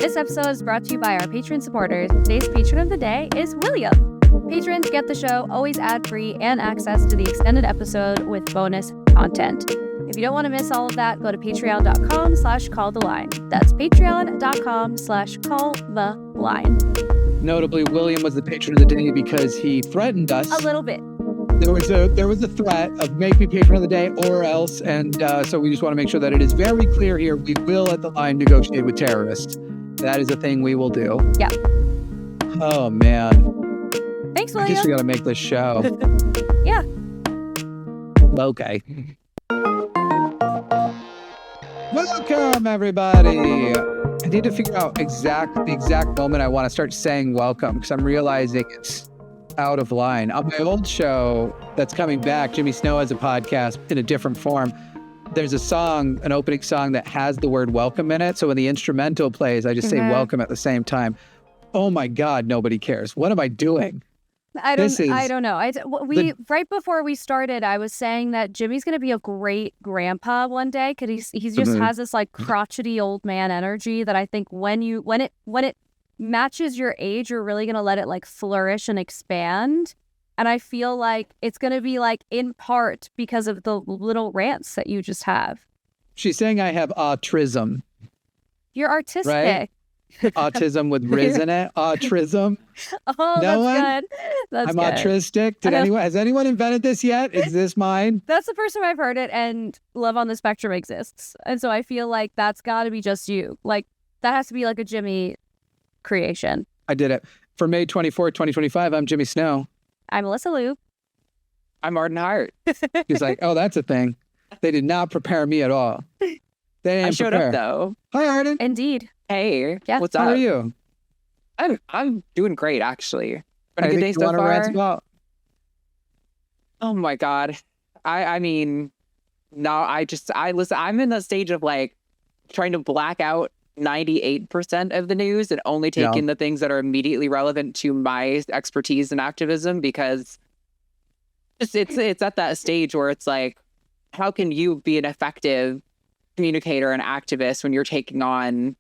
This episode is brought to you by our Patreon supporters. Today's patron of the day is William. Patrons get the show always ad-free and access to the extended episode with bonus content. If you don't want to miss all of that, go to patreon.com/calltheline. That's patreon.com/calltheline. Notably, William was the patron of the day because he threatened us. A little bit. There was a threat of make me patron of the day or else, and so we just want to make sure that it is very clear here. We will at the line negotiate with terrorists. That is a thing we will do. Yeah. Oh man. Thanks, William. I guess we got to make this show. Yeah. Okay. Welcome, everybody. I need to figure out the exact moment I want to start saying welcome because I'm realizing it's out of line. On my old show that's coming back, Jimmy Snow has a podcast in a different form. There's a song, an opening song that has the word welcome in it. So when the instrumental plays, I just say welcome at the same time. Oh my God, nobody cares. What am I doing? I don't know. Right before we started, I was saying that Jimmy's going to be a great grandpa one day because he just has this like crotchety old man energy that I think when it matches your age, you're really going to let it like flourish and expand. And I feel like it's going to be like in part because of the little rants that you just have. She's saying I have autism. You're artistic. Right? Autism with Riz in it. Autism. Oh, no that's good. I'm good. Autistic. Has anyone invented this yet? Is this mine? That's the first time I've heard it, and Love on the Spectrum exists. And so I feel like that's got to be just you. Like, that has to be like a Jimmy creation. I did it. For May 24th, 2025, I'm Jimmy Snow. I'm Alyssa Loop. I'm Arden Hart. He's like, oh, that's a thing. They did not prepare me at all. They didn't I showed prepare. Up, though. Hi, Arden. Indeed. Hey, yeah. What's up? How are you? I'm doing great, actually. Been a good Anything day so you want to rant about? Oh my God. I mean, no, listen, I'm in the stage of like trying to black out 98% of the news and only take in the things that are immediately relevant to my expertise in activism, because it's at that stage where it's like, how can you be an effective communicator and activist when you're taking on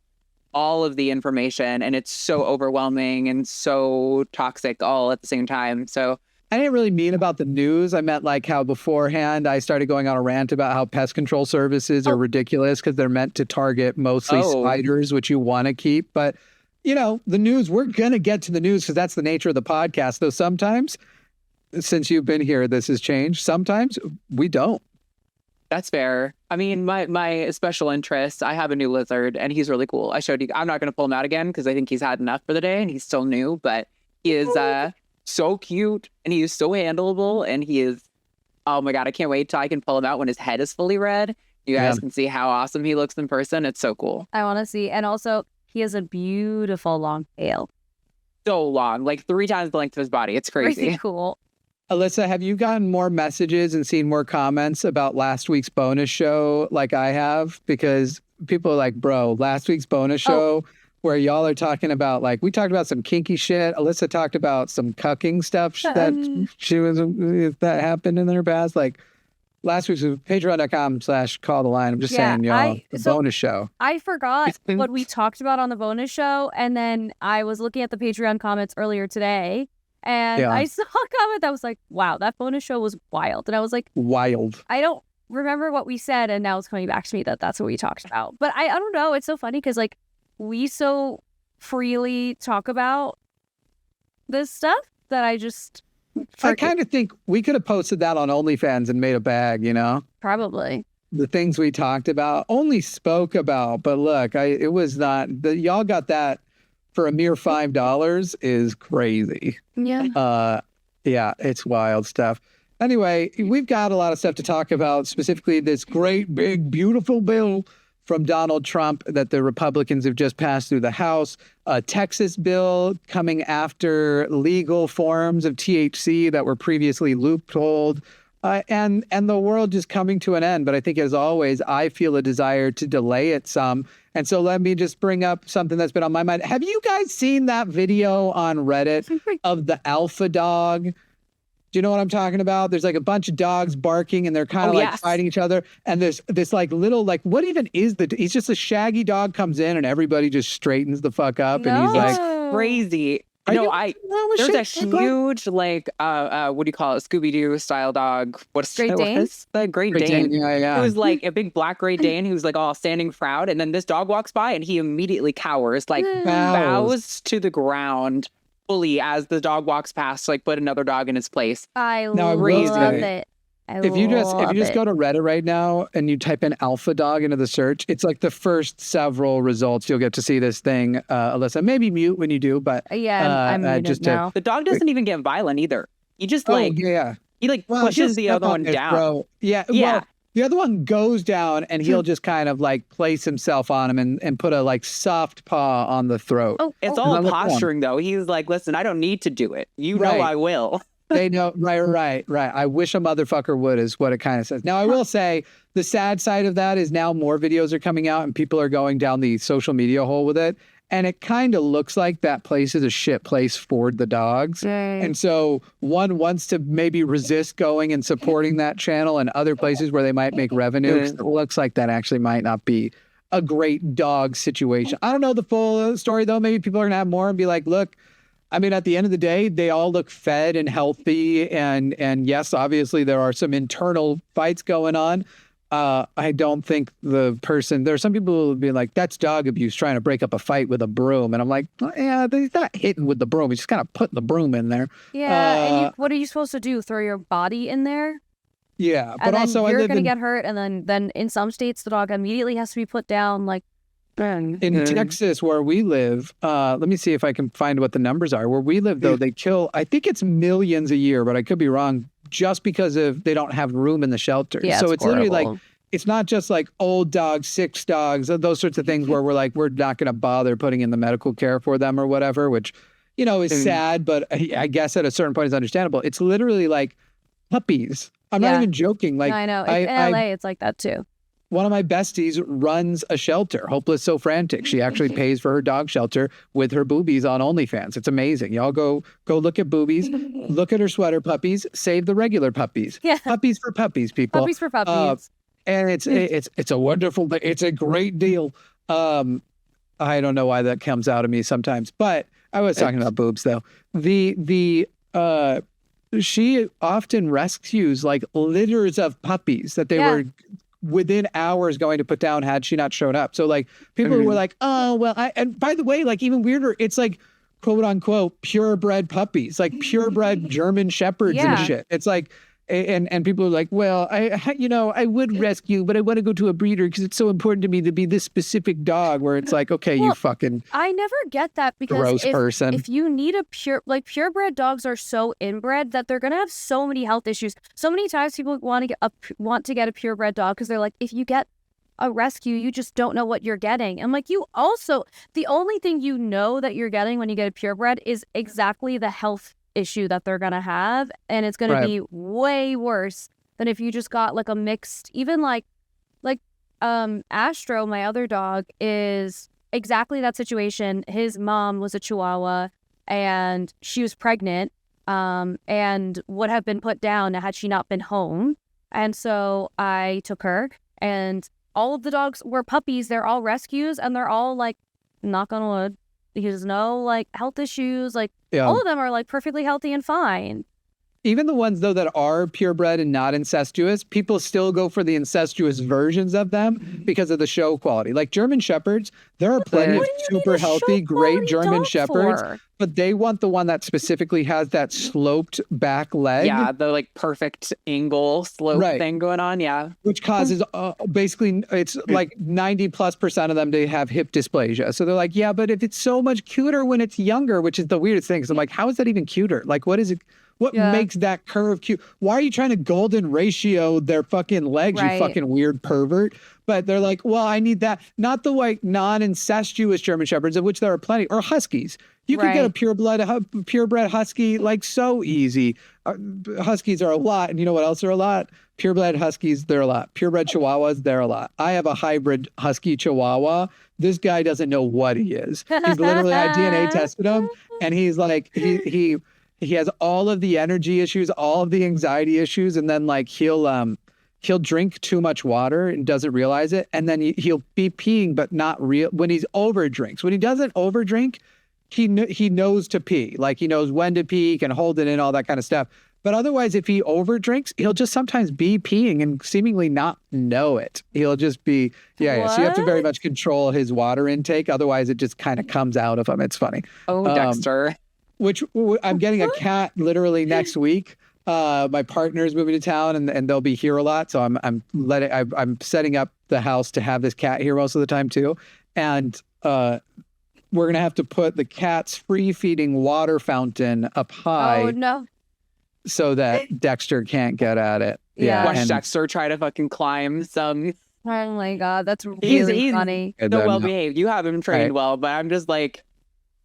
all of the information and it's so overwhelming and so toxic all at the same time? So I didn't really mean about the news. I meant like how beforehand I started going on a rant about how pest control services are ridiculous because they're meant to target mostly spiders, which you want to keep. But, you know, the news, we're going to get to the news because that's the nature of the podcast. Though sometimes, since you've been here, this has changed. Sometimes we don't. That's fair. I mean, my special interest, I have a new lizard and he's really cool. I showed you. I'm not going to pull him out again because I think he's had enough for the day and he's still new, but he is so cute and he is so handleable and he is, oh my God, I can't wait till I can pull him out when his head is fully red. You guys can see how awesome he looks in person. It's so cool. I want to see. And also, he has a beautiful long tail. So long, like 3 times the length of his body. It's crazy. Pretty cool. Alyssa, have you gotten more messages and seen more comments about last week's bonus show like I have? Because people are like, bro, last week's bonus show where y'all are talking about, like, we talked about some kinky shit. Alyssa talked about some cucking stuff that happened in her past. Like, last week's was patreon.com/calltheline. I'm just saying, y'all, the bonus show. I forgot what we talked about on the bonus show. And then I was looking at the Patreon comments earlier today. And I saw a comment that was like, wow, that bonus show was wild. And I was like, wild. I don't remember what we said. And now it's coming back to me that's what we talked about. But I don't know. It's so funny because like we so freely talk about this stuff that I just I kind of think we could have posted that on OnlyFans and made a bag, you know? Probably. The things we talked about, only spoke about. But look, it was not, y'all got that. For a mere $5 is crazy. Yeah. Yeah, it's wild stuff. Anyway, we've got a lot of stuff to talk about, specifically this great, big, beautiful bill from Donald Trump that the Republicans have just passed through the House. A Texas bill coming after legal forms of THC that were previously loopholed. And the world just coming to an end. But I think, as always, I feel a desire to delay it some. And so let me just bring up something that's been on my mind. Have you guys seen that video on Reddit of the alpha dog Do you know what I'm talking about? There's like a bunch of dogs barking and they're kind of fighting each other. And this like little, like, what even is he's just a shaggy dog comes in and everybody just straightens the fuck up. No. And he's like, crazy. There's a huge, like, what do you call it? Scooby-Doo style dog. Great Dane? The Great Dane. Yeah. It was like a big black Great Dane who's like all standing proud. And then this dog walks by and he immediately cowers, like bows to the ground fully as the dog walks past, like put another dog in his place. I love it. If you just go to Reddit right now and you type in alpha dog into the search, it's like the first several results you'll get to see this thing. Alyssa, maybe mute when you do, but I'm muted now. The dog doesn't even get violent either. He just he like pushes the other one down. Well, the other one goes down and he'll just kind of like place himself on him and put a like soft paw on the throat. It's all posturing though. He's like, listen, I don't need to do it. You know I will. They know, right. I wish a motherfucker would is what it kind of says. Now, I will say the sad side of that is now more videos are coming out and people are going down the social media hole with it. And it kind of looks like that place is a shit place for the dogs. Right. And so one wants to maybe resist going and supporting that channel and other places where they might make revenue. It looks like that actually might not be a great dog situation. I don't know the full story though. Maybe people are going to have more and be like, look, I mean, at the end of the day, they all look fed and healthy. And yes, obviously there are some internal fights going on. I don't think there are some people who will be like, that's dog abuse, trying to break up a fight with a broom. And I'm like, yeah, he's not hitting with the broom. He's just kind of putting the broom in there. Yeah. And what are you supposed to do? Throw your body in there? Yeah. But and then also you're going to get hurt. And then in some states, the dog immediately has to be put down. Like, in Texas, where we live, let me see if I can find what the numbers are. Where we live, though, they kill, I think it's millions a year, but I could be wrong, just because they don't have room in the shelters. Yeah, so it's literally like, it's not just like old dogs, sick dogs, those sorts of things where we're like, we're not going to bother putting in the medical care for them or whatever, which, is sad, but I guess at a certain point is understandable. It's literally like puppies. I'm not even joking. Like, I know. In LA, it's like that too. One of my besties runs a shelter, Hopeless So Frantic. She actually pays for her dog shelter with her boobies on OnlyFans. It's amazing. Y'all go look at boobies, look at her sweater puppies, save the regular puppies. Yeah. Puppies for puppies, people. Puppies for puppies. And it's a wonderful, it's a great deal. I don't know why that comes out of me sometimes, but I was talking about boobs though. She often rescues like litters of puppies that they were within hours going to put down had she not shown up. So like people were like, oh, well, and by the way, like even weirder, it's like quote unquote purebred puppies, like purebred German shepherds and shit. It's like, and people are like, well, I would rescue, but I want to go to a breeder because it's so important to me to be this specific dog, where it's like, okay, you fucking I never get that, because gross person. If you need purebred dogs are so inbred that they're going to have so many health issues. So many times people want to get a purebred dog because they're like, if you get a rescue, you just don't know what you're getting. I'm like, the only thing you know that you're getting when you get a purebred is exactly the health issue that they're gonna have, and it's gonna be way worse than if you just got like a mixed, even like Astro, my other dog, is exactly that situation. His mom was a Chihuahua and she was pregnant and would have been put down had she not been home, and so I took her, and all of the dogs were puppies. They're all rescues, and they're all like, knock on wood, there's no like health issues. Like all of them are like perfectly healthy and fine. Even the ones though that are purebred and not incestuous, people still go for the incestuous versions of them because of the show quality. Like German Shepherds, there are plenty of super healthy, great German Shepherds, but they want the one that specifically has that sloped back leg. Yeah, the like perfect angle slope thing going on. Yeah, which causes basically it's like 90+% of them to have hip dysplasia. So they're like, yeah, but if it's so much cuter when it's younger, which is the weirdest thing. So I'm like, how is that even cuter? Like, what is it? What makes that curve cute? Why are you trying to golden ratio their fucking legs, you fucking weird pervert? But they're like, well, I need that. Not the like non-incestuous German Shepherds, of which there are plenty, or Huskies. You could get a purebred Husky like so easy. Huskies are a lot. And you know what else are a lot? Purebred Huskies, they're a lot. Purebred Chihuahuas, they're a lot. I have a hybrid Husky Chihuahua. This guy doesn't know what he is. He's literally, I DNA tested him, and he's like, he has all of the energy issues, all of the anxiety issues, and then like he'll drink too much water and doesn't realize it, and then he'll be peeing but not real when he's over drinks. When he doesn't over drink, he knows to pee. Like he knows when to pee, he can hold it in, all that kind of stuff. But otherwise, if he over drinks, he'll just sometimes be peeing and seemingly not know it. He'll just be, yeah. So you have to very much control his water intake. Otherwise, it just kind of comes out of him. It's funny. Oh, Dexter. Which I'm getting a cat literally next week. My partner's moving to town and they'll be here a lot. So I'm setting up the house to have this cat here most of the time too. And we're going to have to put the cat's free feeding water fountain up high. Oh, no. So that Dexter can't get at it. Yeah. Watch Dexter try to fucking climb some. Oh my God, that's really funny. He's so well behaved. You have him trained well, but I'm just like,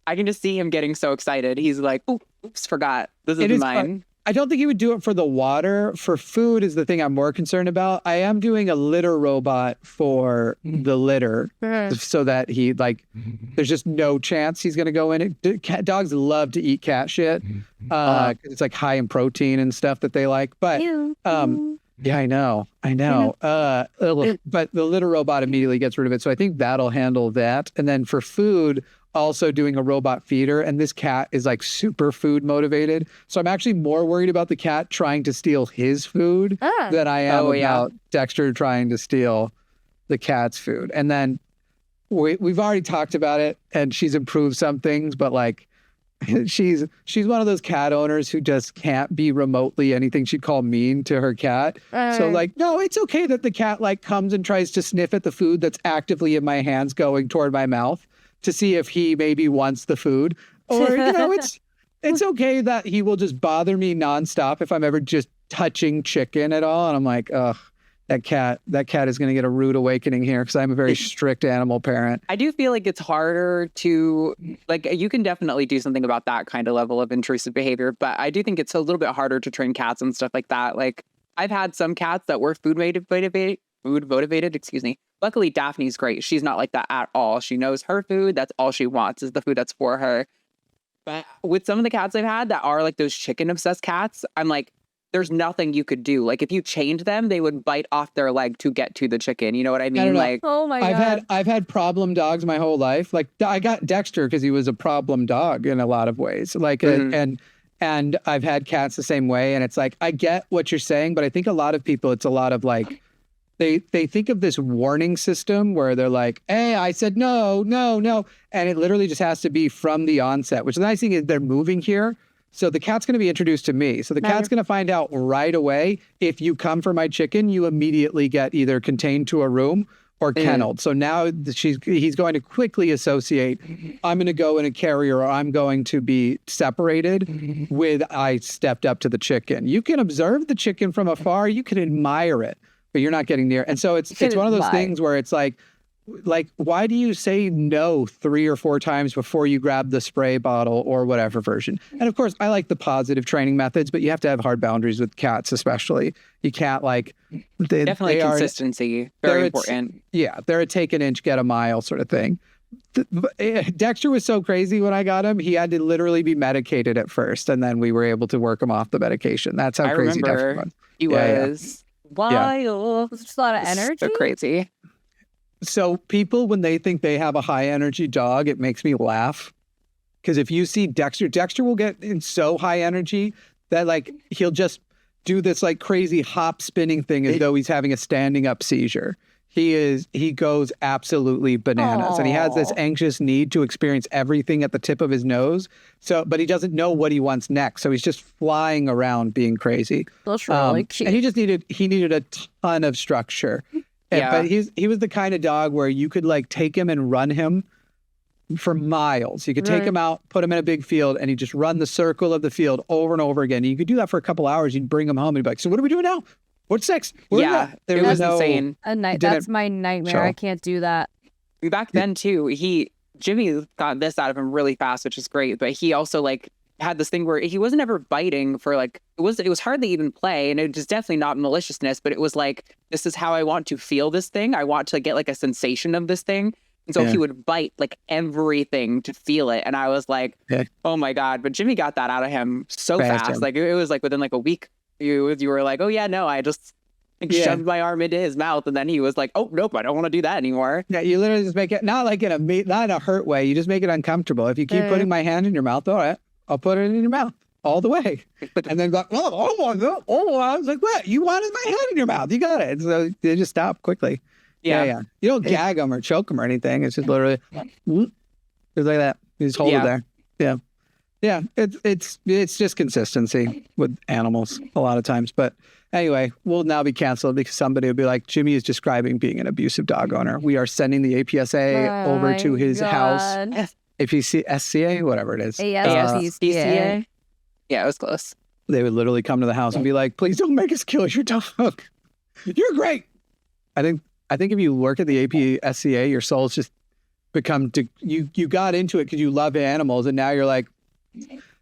I can just see him getting so excited. He's like, oops, forgot. This is mine. I don't think he would do it for the water. For food is the thing I'm more concerned about. I am doing a litter robot for the litter so that there's just no chance he's going to go in it. Dogs love to eat cat shit because it's like high in protein and stuff that they like. But yeah, I know. But the litter robot immediately gets rid of it. So I think that'll handle that. And then for food, also doing a robot feeder, and this cat is like super food motivated. So I'm actually more worried about the cat trying to steal his food than I am about Dexter trying to steal the cat's food. And then we've already talked about it, and she's improved some things, but like she's one of those cat owners who just can't be remotely anything she'd call mean to her cat. So like, no, it's okay that the cat like comes and tries to sniff at the food that's actively in my hands going toward my mouth to see if he maybe wants the food. Or, it's okay that he will just bother me nonstop if I'm ever just touching chicken at all. And I'm like, ugh, that cat is going to get a rude awakening here because I'm a very strict animal parent. I do feel like it's harder to, like, you can definitely do something about that kind of level of intrusive behavior, but I do think it's a little bit harder to train cats and stuff like that. Like, I've had some cats that were food motivated, excuse me. Luckily, Daphne's great. She's not like that at all. She knows her food. That's all she wants is the food that's for her. But with some of the cats I've had that are like those chicken obsessed cats, I'm like, there's nothing you could do. Like if you chained them, they would bite off their leg to get to the chicken. You know what I mean? Like, oh my God. I've had problem dogs my whole life. Like I got Dexter because he was a problem dog in a lot of ways. Like and I've had cats the same way. And it's like, I get what you're saying, but I think a lot of people, it's a lot of like, they think of this warning system where they're like, hey, I said no. And it literally just has to be from the onset, which the nice thing is they're moving here. So the cat's going to be introduced to me. So the cat's going to find out right away, if you come for my chicken, you immediately get either contained to a room or kenneled. So now he's going to quickly associate, I'm going to go in a carrier or I'm going to be separated with I stepped up to the chicken. You can observe the chicken from afar. You can admire it, but you're not getting near. And so it's one of those things where it's like, why do you say no 3 or 4 times before you grab the spray bottle or whatever version? And of course, I like the positive training methods, but you have to have hard boundaries with cats, especially. You can't definitely consistency. Very important. They're a take an inch, get a mile sort of thing. Dexter was so crazy when I got him. He had to literally be medicated at first, and then we were able to work him off the medication. That's how crazy Dexter was. He was. Wild. It's just a lot of energy. So crazy. So people, when they think they have a high energy dog, it makes me laugh. Because if you see Dexter will get in so high energy that like he'll just do this like crazy hop spinning thing as though he's having a standing up seizure. He goes absolutely bananas. And he has this anxious need to experience everything at the tip of his nose. So, but he doesn't know what he wants next. So he's just flying around being crazy. That's really cute. And he needed a ton of structure. But he was the kind of dog where you could like take him and run him for miles. You could take him out, put him in a big field, and he'd just run the circle of the field over and over again. And you could do that for a couple hours. You'd bring him home and he'd be like, so what are we doing now? What's next? It was insane. That's my nightmare. I can't do that. Back then too, Jimmy got this out of him really fast, which is great. But he also like had this thing where he wasn't ever biting for like, it was hardly even play. And it was definitely not maliciousness, but it was like, this is how I want to feel this thing. I want to get like a sensation of this thing. And so he would bite like everything to feel it. And I was like, oh my God. But Jimmy got that out of him so fast. Like it was like within like a week, you were like, oh yeah, no, I just shoved my arm into his mouth. And then he was like, oh, nope, I don't want to do that anymore. Yeah, you literally just make it, not like not in a hurt way. You just make it uncomfortable. If you keep putting my hand in your mouth, all right, I'll put it in your mouth all the way. And then go, I was like, what? You wanted my hand in your mouth. You got it. So they just stop quickly. Yeah. You don't gag them or choke them or anything. It's just literally just like that. You just hold it there. Yeah. Yeah. It's just consistency with animals a lot of times. But anyway, we'll now be canceled because somebody will be like, Jimmy is describing being an abusive dog owner. We are sending the APSA over to his house. SCA, whatever it is. ASPCA. Yeah, it was close. They would literally come to the house and be like, please don't make us kill your dog. You're great. I think if you work at the APSCA, your soul's just become, you got into it because you love animals. And now you're like,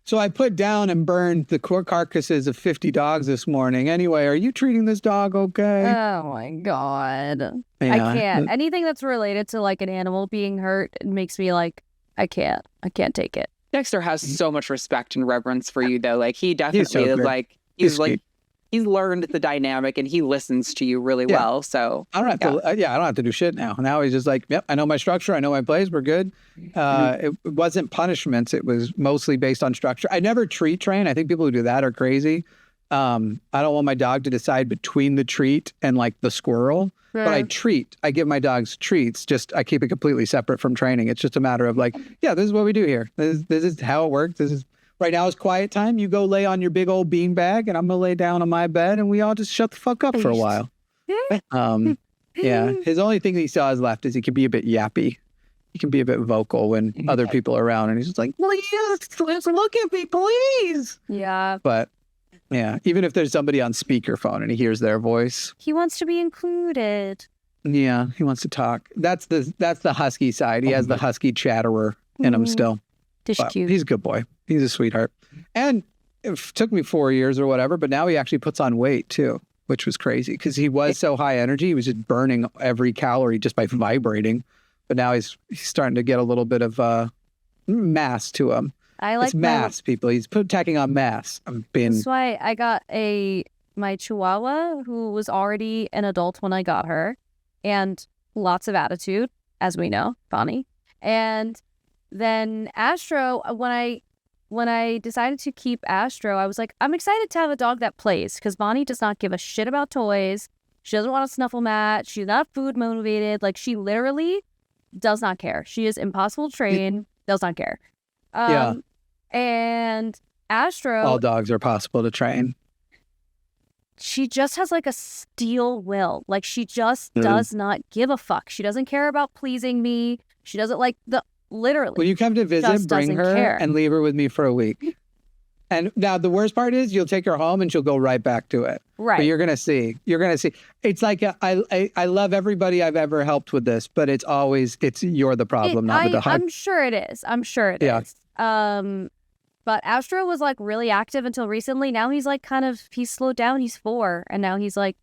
so I put down and burned the carcasses of 50 dogs this morning. Anyway, are you treating this dog okay? Oh my God. Yeah. I can't. Anything that's related to like an animal being hurt, it makes me like, I can't take it. Dexter has so much respect and reverence for you though. Like he definitely is like, he's learned the dynamic and he listens to you really well. So I don't have to. I don't have to do shit now. Now he's just like, yep, I know my structure. I know my place. We're good. It wasn't punishments. It was mostly based on structure. I never treat train. I think people who do that are crazy. I don't want my dog to decide between the treat and like the squirrel, but I treat. I give my dogs treats. Just I keep it completely separate from training. It's just a matter of like, yeah, this is what we do here. This is how it works. This is. Right now is quiet time. You go lay on your big old bean bag and I'm going to lay down on my bed and we all just shut the fuck up for a while. Yeah. His only thing that he still has left is he can be a bit yappy. He can be a bit vocal when other people are around and he's just like, please, look at me, please. Yeah. But yeah, even if there's somebody on speakerphone and he hears their voice. He wants to be included. Yeah. He wants to talk. That's the husky side. He has the husky chatterer in him still. Cute. He's a good boy. He's a sweetheart. And it took me 4 years or whatever, but now he actually puts on weight too, which was crazy because he was so high energy. He was just burning every calorie just by vibrating. But now he's starting to get a little bit of mass to him. It's mass, people. He's tacking on mass. That's why I got my Chihuahua, who was already an adult when I got her, and lots of attitude, as we know, Bonnie. And then Astro, when I decided to keep Astro, I was like, I'm excited to have a dog that plays because Bonnie does not give a shit about toys. She doesn't want a snuffle mat. She's not food motivated. Like she literally does not care. She is impossible to train, does not care. And Astro, all dogs are possible to train. She just has like a steel will. Like she just does not give a fuck. She doesn't care about pleasing me. She doesn't like literally. When you come to visit, bring her and leave her with me for a week. And now the worst part is you'll take her home and she'll go right back to it. Right. But you're going to see. It's like I love everybody I've ever helped with this, but it's you're the problem, not with the dog. I'm sure it is. Is. But Astro was like really active until recently. Now he's like he's slowed down. He's 4 and now he's like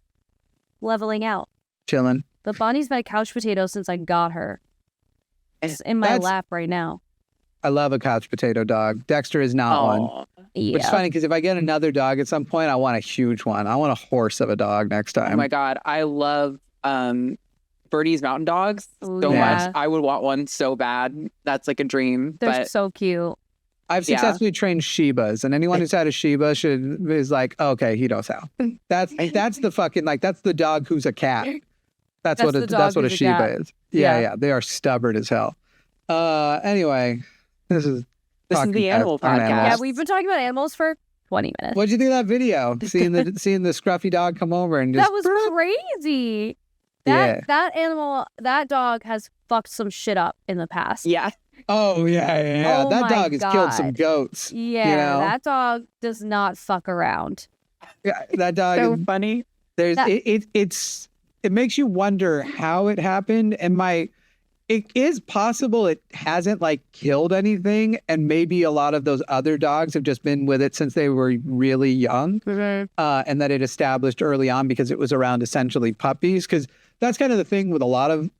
leveling out. Chilling. But Bonnie's been a couch potato since I got her. It's in my lap right now. I love a couch potato dog. Dexter is not one. Yeah. Which is funny because if I get another dog at some point, I want a huge one. I want a horse of a dog next time. Oh my God. I love Birdie's mountain dogs so much. I would want one so bad. That's like a dream. They're so cute. I've successfully trained Shibas, and anyone who's had a Shiba is like, okay, he knows how. That's the fucking that's the dog who's a cat. That's what a Shiba is. Yeah. They are stubborn as hell. Anyway, this is the animal podcast. Yeah, we've been talking about animals for 20 minutes. What'd you think of that video? seeing the scruffy dog come over and just that was crazy. That dog has fucked some shit up in the past. Yeah. Oh yeah. Oh, that dog has killed some goats. Yeah, that dog does not fuck around. Yeah, that dog so funny. It makes you wonder how it happened, and my it is possible it hasn't like killed anything, and maybe a lot of those other dogs have just been with it since they were really young, and that it established early on because it was around essentially puppies. Because that's kind of the thing with a lot of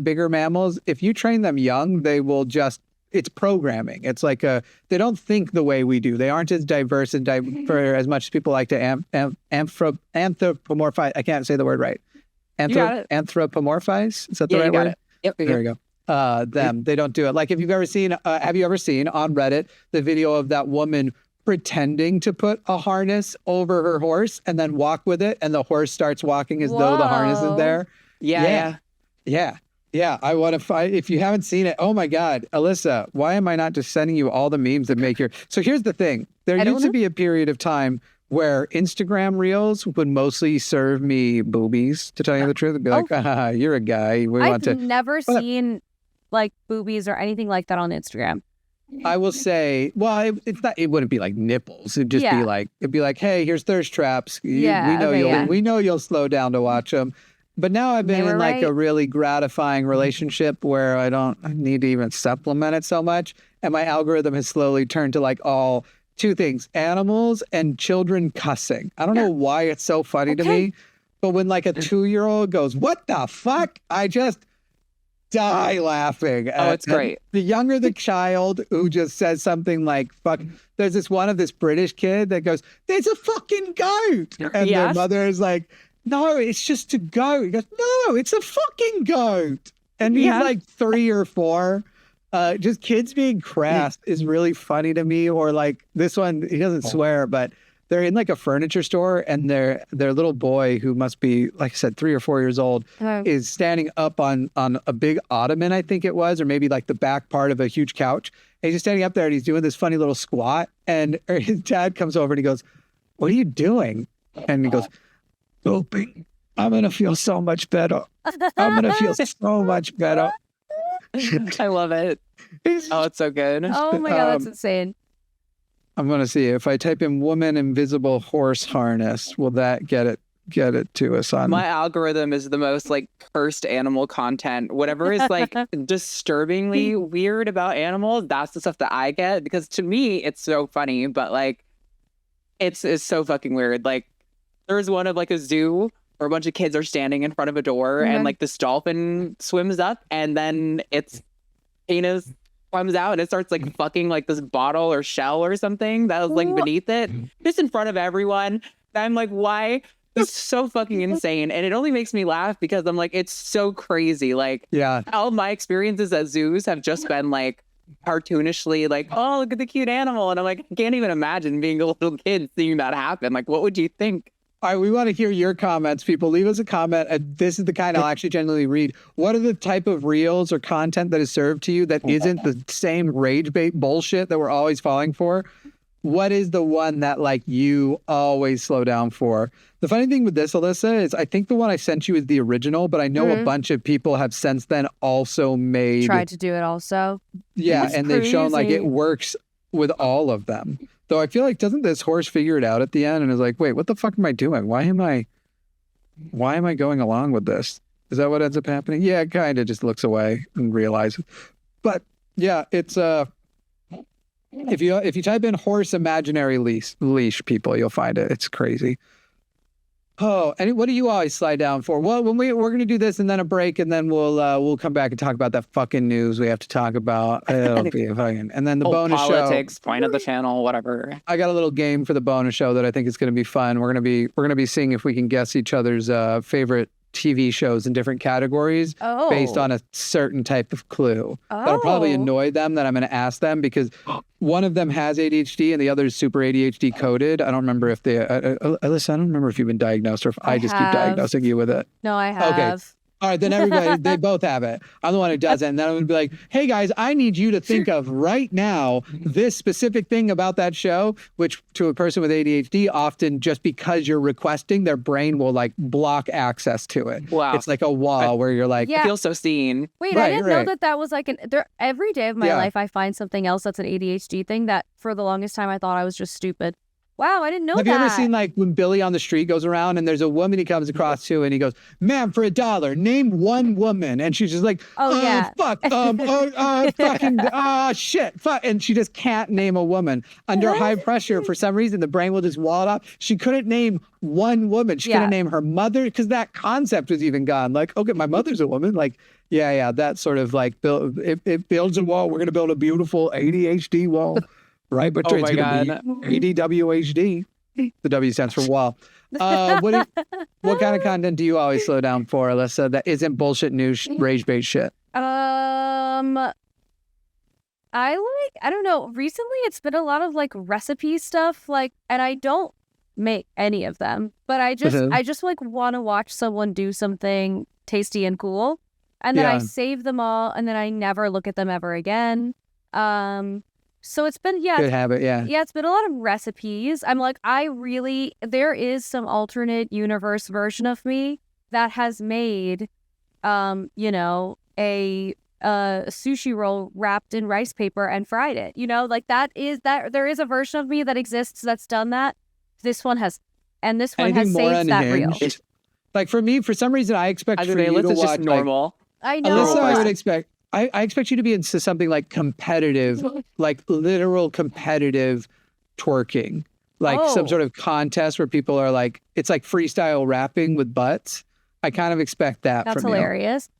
bigger mammals. If you train them young, they will just, it's programming. It's like they don't think the way we do. They aren't as diverse and for as much as people like to anthropomorphize. I can't say the word right. Anthropomorphize? Is that the right word? It. Yep. There you go. They don't do it. Like, if you've ever seen, have you ever seen on Reddit the video of that woman pretending to put a harness over her horse and then walk with it, and the horse starts walking as though the harness is there? Yeah. I want to find, if you haven't seen it, oh my God, Alyssa, why am I not just sending you all the memes that make your, so here's the thing. There used to be a period of time where Instagram reels would mostly serve me boobies, to tell you the truth. It'd be like, you're a guy. I've never seen like boobies or anything like that on Instagram. I will say, well, it's not. It wouldn't be like nipples. It'd just be like, hey, here's thirst traps. We know you'll slow down to watch them. But now I've been in like a really gratifying relationship where I don't need to even supplement it so much, and my algorithm has slowly turned to like all two things: animals and children cussing. I don't know why it's so funny to me, but when like a 2-year-old goes, "What the fuck?" I just die laughing. It's great. The younger the child who just says something like "fuck," there's this British kid that goes, "There's a fucking goat," and their mother is like, "No, it's just a goat." He goes, "No, it's a fucking goat," and he's like 3 or 4. Just kids being crass is really funny to me. Or like this one, he doesn't swear, but they're in like a furniture store, and their little boy, who must be, like I said, 3 or 4 years old, is standing up on a big ottoman, I think it was, or maybe like the back part of a huge couch. And he's just standing up there, and he's doing this funny little squat. And his dad comes over and he goes, "What are you doing?" And he goes, "Pooping. I'm going to feel so much better. I'm going to feel so much better." I love it. It's so good. Oh my God, that's insane. I'm going to see if I type in "woman invisible horse harness," will that get it to us on? My algorithm is the most like cursed animal content. Whatever is like disturbingly weird about animals, that's the stuff that I get, because to me it's so funny, but like it's so fucking weird. Like, there's one of like a zoo where a bunch of kids are standing in front of a door, and like this dolphin swims up, and then its penis comes out, and it starts like fucking like this bottle or shell or something that was like beneath it, just in front of everyone. And I'm like, why? It's so fucking insane. And it only makes me laugh because I'm like, it's so crazy. Like, all my experiences at zoos have just been like cartoonishly like, oh, look at the cute animal. And I'm like, I can't even imagine being a little kid seeing that happen. Like, what would you think? All right, we want to hear your comments, people. Leave us a comment. This is the kind I'll actually genuinely read. What are the type of reels or content that is served to you that isn't the same rage bait bullshit that we're always falling for? What is the one that like you always slow down for? The funny thing with this, Alyssa, is I think the one I sent you is the original, but I know a bunch of people have since then also tried to do it also. Yeah, That's and crazy. They've shown like it works with all of them. Though I feel like, doesn't this horse figure it out at the end and is like, wait, what the fuck am I doing? Why am I going along with this? Is that what ends up happening? Yeah, it kind of just looks away and realizes. But yeah, it's if you type in horse imaginary leash, people, you'll find it. It's crazy. Oh, and what do you always slide down for? Well, when we're going to do this and then a break, and then we'll come back and talk about that fucking news we have to talk about. It'll be fucking, and then the bonus politics, show. Point of the channel, whatever. I got a little game for the bonus show that I think is going to be fun. We're going to be seeing if we can guess each other's favorite TV shows in different categories based on a certain type of clue. That'll probably annoy them that I'm going to ask them, because one of them has ADHD and the other is super ADHD coded. I don't remember if Alyssa, I don't remember if you've been diagnosed or if I just keep diagnosing you with it. No, I have. Okay. All right, then everybody, they both have it. I'm the one who doesn't. And then I'm going to be like, hey guys, I need you to think of right now this specific thing about that show, which to a person with ADHD, often just because you're requesting, their brain will like block access to it. Wow. It's like a wall where you're like, I feel so seen. Wait, I didn't know that was like every day of my life, I find something else that's an ADHD thing that for the longest time I thought I was just stupid. Wow, I didn't know Have that. you ever seen like when Billy on the street goes around and there's a woman he comes across to and he goes, "Ma'am, for $1, name one woman," and she's just like, fuck, fucking, shit, fuck, and she just can't name a woman under high pressure. For some reason, the brain will just wall it off. She couldn't name one woman. She couldn't name her mother because that concept was even gone. Like, okay, my mother's a woman. Like, yeah, that sort of like it builds a wall. We're gonna build a beautiful ADHD wall. Right, but it's going to be ADWHD. The W stands for wall. What kind of content do you always slow down for, Alyssa, that isn't bullshit news, rage bait shit? I don't know. Recently, it's been a lot of like recipe stuff, like, and I don't make any of them, but I just like want to watch someone do something tasty and cool, and then I save them all, and then I never look at them ever again. So it's been, good habit, yeah. Yeah, it's been a lot of recipes. I'm like, there is some alternate universe version of me that has made, a sushi roll wrapped in rice paper and fried it. Like there is a version of me that exists that's done that. This one has, and this one has saved that reel. Like for me, for some reason, I expect for you to watch just normal. I know. Alyssa, I would expect. I expect you to be into something like competitive, like literal competitive twerking, like some sort of contest where people are like, it's like freestyle rapping with butts. I kind of expect that from you. That's hilarious.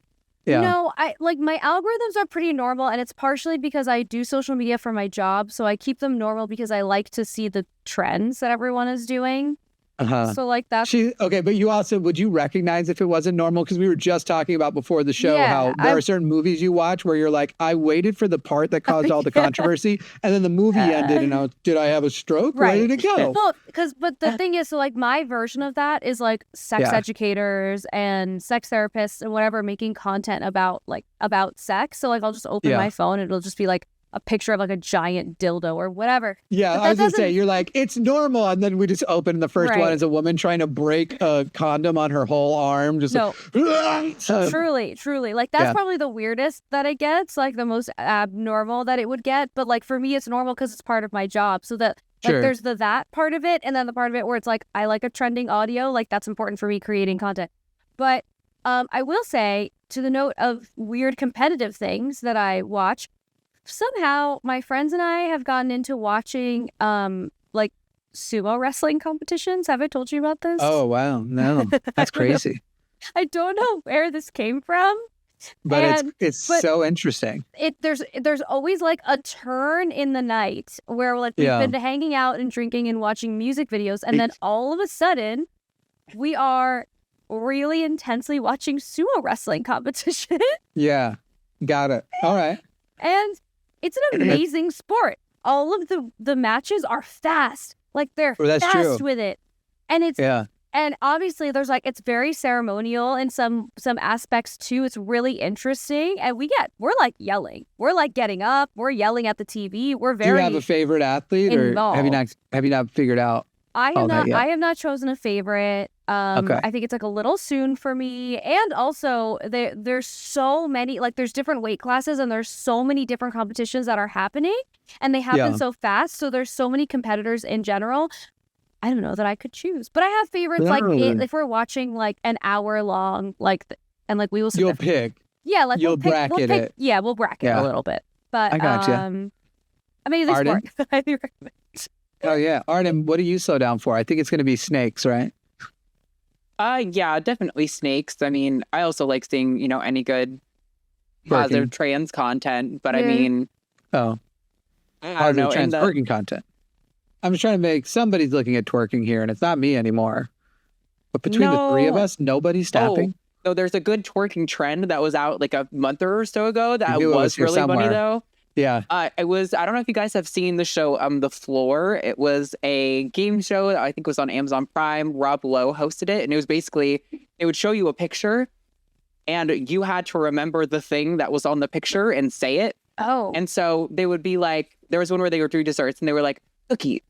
Yeah. No, my algorithms are pretty normal, and it's partially because I do social media for my job, so I keep them normal because I like to see the trends that everyone is doing. So like that's okay, but would you recognize if it wasn't normal? Because we were just talking about before the show how there are certain movies you watch where you're like, I waited for the part that caused all the controversy, and then the movie ended, and did I have a stroke? Right. Where did it go? Well, but the thing is, so like my version of that is like sex educators and sex therapists and whatever making content about sex. So like I'll just open my phone and it'll just be like a picture of like a giant dildo or whatever. Yeah, I was gonna say, you're like, it's normal, and then we just open the first one as a woman trying to break a condom on her whole arm. Just truly. Like that's probably the weirdest that it gets, like the most abnormal that it would get. But like for me, it's normal because it's part of my job. So that like there's that part of it, and then the part of it where it's like I like a trending audio, like that's important for me creating content. But I will say, to the note of weird competitive things that I watch, somehow my friends and I have gotten into watching like sumo wrestling competitions. Have I told you about this? Oh wow, no, that's crazy. I don't know where this came from, but it's so interesting. There's always like a turn in the night where like we've been hanging out and drinking and watching music videos, and then all of a sudden we are really intensely watching sumo wrestling competition. Yeah, got it. All right. And it's an amazing sport. All of the matches are fast. Like they're fast with it. And it's and obviously there's like it's very ceremonial in some aspects too. It's really interesting. And we're like yelling. We're like getting up. We're yelling at the TV. We're very Do you have a favorite athlete involved. Or have you not figured out? I have not chosen a favorite. I think it's like a little soon for me. And also there's so many, like there's different weight classes and there's so many different competitions that are happening and they happen so fast. So there's so many competitors in general. I don't know that I could choose, but I have favorites. Literally. Like if we're watching like an hour long, and like we will. You'll pick. Yeah. Like you'll bracket it. Yeah. We'll bracket a little bit, but I got you. Amazing sport. I recommend. Oh yeah, Arden, what do you slow down for? I think it's going to be snakes, right? Yeah, definitely snakes. I mean, I also like seeing, any good positive trans content, but I mean, I don't know, trans twerking content. I'm just trying to make somebody's looking at twerking here, and it's not me anymore. But between the three of us, nobo's stopping. So there's a good twerking trend that was out like a month or so ago that was really funny though. Yeah. I don't know if you guys have seen the show The Floor. It was a game show that I think was on Amazon Prime. Rob Lowe hosted it, and it was basically it would show you a picture and you had to remember the thing that was on the picture and say it. Oh. And so they would be like, there was one where they were doing desserts and they were like, cookie,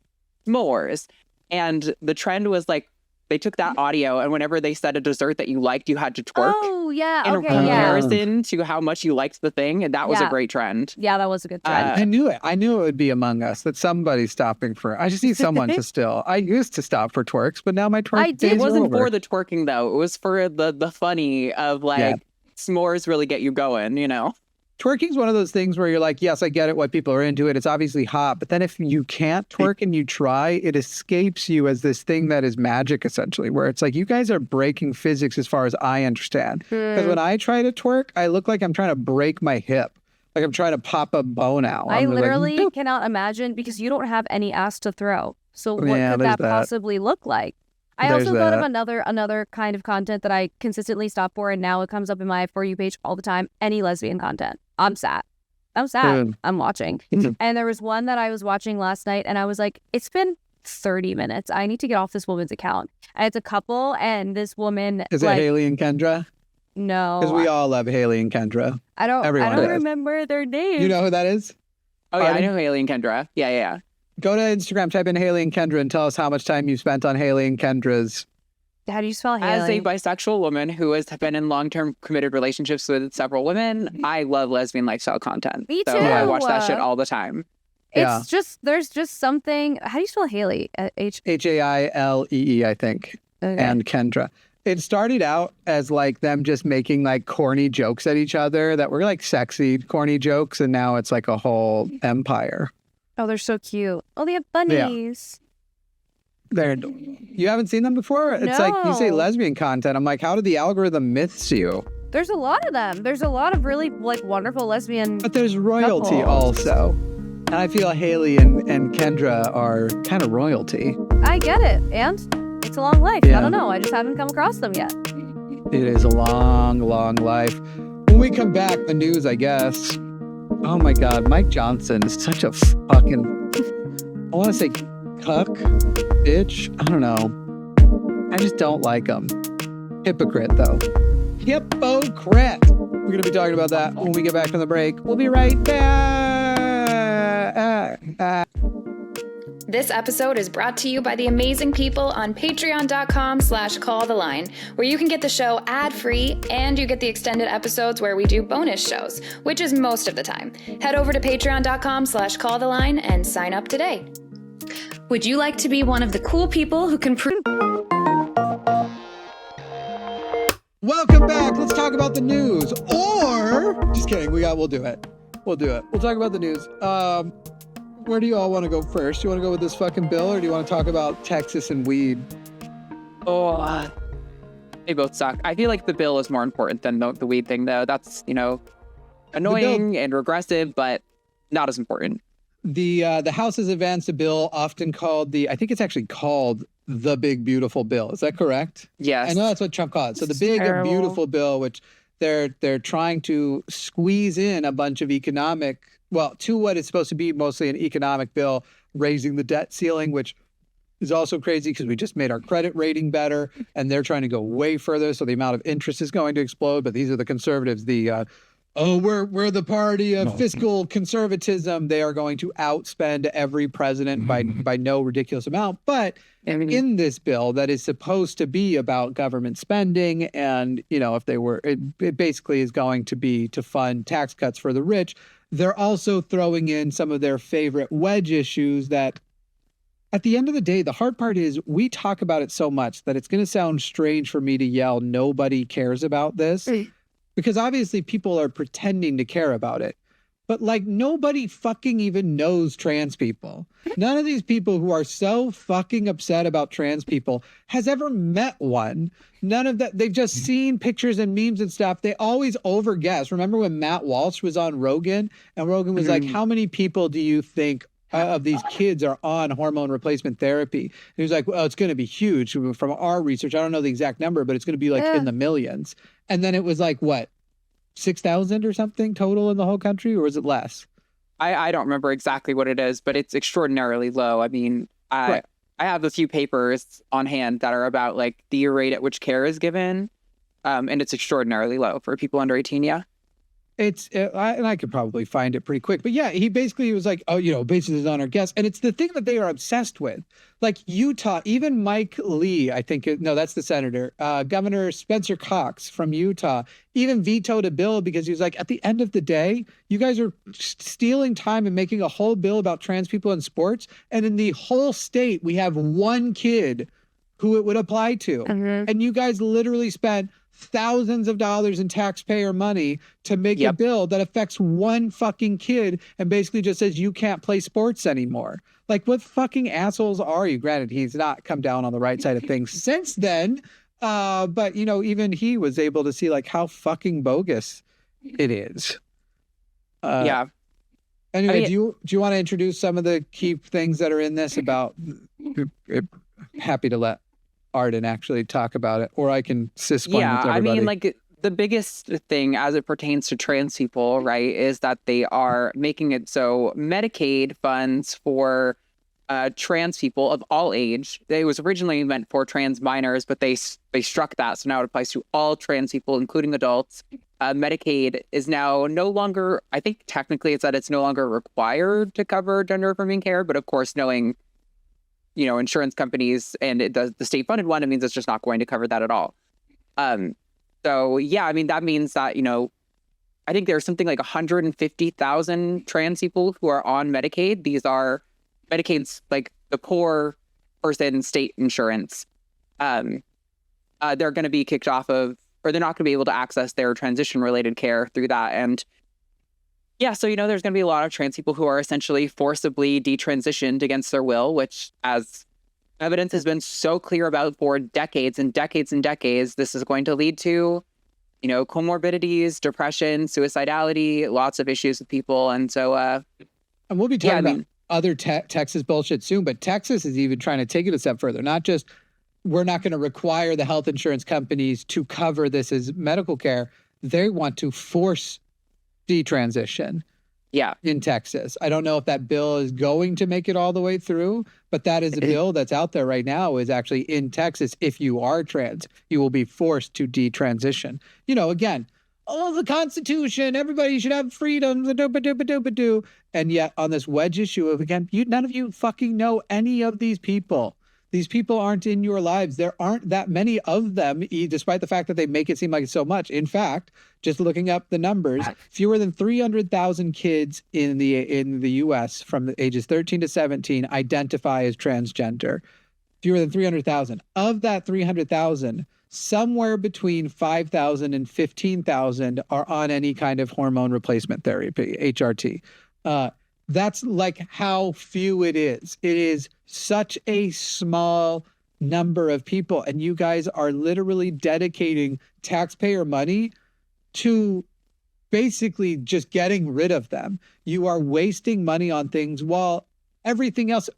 s'mores. And the trend was like they took that audio, and whenever they said a dessert that you liked, you had to twerk. Oh, yeah. In Okay, comparison to how much you liked the thing. And that was a great trend. Yeah, that was a good trend. I knew it. I knew it would be among us, that somebody's stopping for, I just need someone to still. I used to stop for twerks, but now my twerk days It wasn't over. for the twerking, though. It was for the funny of like, s'mores really get you going, you know? Twerking is one of those things where you're like, yes, I get it, what people are into it. It's obviously hot. But then if you can't twerk and you try, it escapes you as this thing that is magic, essentially, where it's like, you guys are breaking physics as far as I understand. Because when I try to twerk, I look like I'm trying to break my hip. Like I'm trying to pop a bone out. I literally cannot imagine, because you don't have any ass to throw. So what could that possibly look like? I also thought of another kind of content that I consistently stop for, and now it comes up in my For You page all the time. Any lesbian content. I'm sad. I'm watching. And there was one that I was watching last night, and I was like, it's been 30 minutes. I need to get off this woman's account. And it's a couple, and this woman... Is it Haley and Kendra? No. Because we all love Haley and Kendra. I don't remember their names. You know who that is? Oh, yeah, I know Haley and Kendra. Yeah. Go to Instagram, type in Haley and Kendra, and tell us how much time you spent on Haley and Kendra's. How do you spell Haley? As a bisexual woman who has been in long-term committed relationships with several women, I love lesbian lifestyle content. Me too. So I watch that shit all the time. It's just, there's just something. How do you spell Haley? H-A-I-L-E-E, I think. Okay. And Kendra. It started out as like them just making like corny jokes at each other that were like sexy, corny jokes. And now it's like a whole empire. Oh, they're so cute. Oh, they have bunnies. Yeah. You haven't seen them before? It's like, you say lesbian content. I'm like, how did the algorithm myths you? There's a lot of them. There's a lot of really like wonderful lesbian But there's royalty couples. Also. And I feel Haley and Kendra are kind of royalty. I get it. And it's a long life. I don't know. I just haven't come across them yet. It is a long, long life. When we come back, the news, I guess. Oh my God, Mike Johnson is such a fucking, I want to say cuck, bitch. I don't know. I just don't like him. Hypocrite, though. Hypocrite. We're going to be talking about that when we get back from the break. We'll be right back. This episode is brought to you by the amazing people on patreon.com/calltheline, where you can get the show ad-free and you get the extended episodes where we do bonus shows, which is most of the time. Head over to patreon.com/calltheline and sign up today. Would you like to be one of the cool people who can prove... Welcome back. Let's talk about the news. Or, just kidding. We'll do it. We'll talk about the news. Where do you all want to go first? Do you want to go with this fucking bill, or do you want to talk about Texas and weed? Oh, they both suck. I feel like the bill is more important than the weed thing, though. That's, annoying and regressive, but not as important. The House has advanced a bill often called I think it's actually called the Big Beautiful Bill. Is that correct? Yes. I know that's what Trump called it. So the Big Beautiful Bill, which they're trying to squeeze in a bunch of to what is supposed to be mostly an economic bill, raising the debt ceiling, which is also crazy because we just made our credit rating better, and they're trying to go way further. So the amount of interest is going to explode. But these are the conservatives, we're the party of fiscal conservatism. They are going to outspend every president by no ridiculous amount. But in this bill that is supposed to be about government spending, and it basically is going to be to fund tax cuts for the rich. They're also throwing in some of their favorite wedge issues that, at the end of the day, the hard part is we talk about it so much that it's going to sound strange for me to yell, nobody cares about this. Because obviously people are pretending to care about it. But nobody fucking even knows trans people. None of these people who are so fucking upset about trans people has ever met one. None of that. They've just seen pictures and memes and stuff. They always overguess. Remember when Matt Walsh was on Rogan, and Rogan was like, how many people do you think of these kids are on hormone replacement therapy? And he was like, well, it's going to be huge. From our research, I don't know the exact number, but it's going to be in the millions. And then it was what? 6,000 or something total in the whole country, or was it less? I don't remember exactly what it is, but it's extraordinarily low. I mean, I have a few papers on hand that are about the rate at which care is given, and it's extraordinarily low for people under 18. Yeah. And I could probably find it pretty quick, but yeah, he basically was like, oh, basically is on our guest. And it's the thing that they are obsessed with. Like Utah, even Mike Lee, I think, no, that's the senator, Governor Spencer Cox from Utah, even vetoed a bill because he was like, at the end of the day, you guys are stealing time and making a whole bill about trans people in sports. And in the whole state, we have one kid who it would apply to. Mm-hmm. And you guys literally spent thousands of dollars in taxpayer money to make a bill that affects one fucking kid and basically just says you can't play sports anymore. Like, what fucking assholes are you? Granted, he's not come down on the right side of things since then. But, even he was able to see like how fucking bogus it is. Yeah. Anyway, do you want to introduce some of the key things that are in this about? Happy to let Arden actually talk about it, or I can cisplain with everybody. Like the biggest thing as it pertains to trans people, right, is that they are making it so Medicaid funds for trans people of all age. It was originally meant for trans minors, but they struck that, so now it applies to all trans people, including adults. Medicaid is now no longer, I think technically it's that it's no longer required to cover gender-affirming care, but of course, knowing insurance companies and the state funded one, it means it's just not going to cover that at all. So yeah, that means that, I think there's something like 150,000 trans people who are on Medicaid. These are Medicaid's like the poor person state insurance. They're going to be kicked off of, or they're not going to be able to access their transition related care through that. And yeah, so, there's going to be a lot of trans people who are essentially forcibly detransitioned against their will, which, as evidence has been so clear about for decades and decades and decades, this is going to lead to, comorbidities, depression, suicidality, lots of issues with people. And so, and we'll be talking about other Texas bullshit soon, but Texas is even trying to take it a step further. Not just, we're not going to require the health insurance companies to cover this as medical care. They want to force detransition in Texas. I don't know if that bill is going to make it all the way through, but that is a bill that's out there right now, is actually in Texas. If you are trans, you will be forced to detransition. Again, the Constitution, everybody should have freedoms, and yet on this wedge issue of, again, none of you fucking know any of these people. These people aren't in your lives. There aren't that many of them, despite the fact that they make it seem like it's so much. In fact, just looking up the numbers, fewer than 300,000 kids in the U.S. from the ages 13 to 17 identify as transgender. Fewer than 300,000. Of that 300,000, somewhere between 5,000 and 15,000 are on any kind of hormone replacement therapy, HRT. That's like how few it is. It is such a small number of people. And you guys are literally dedicating taxpayer money to basically just getting rid of them. You are wasting money on things while everything else.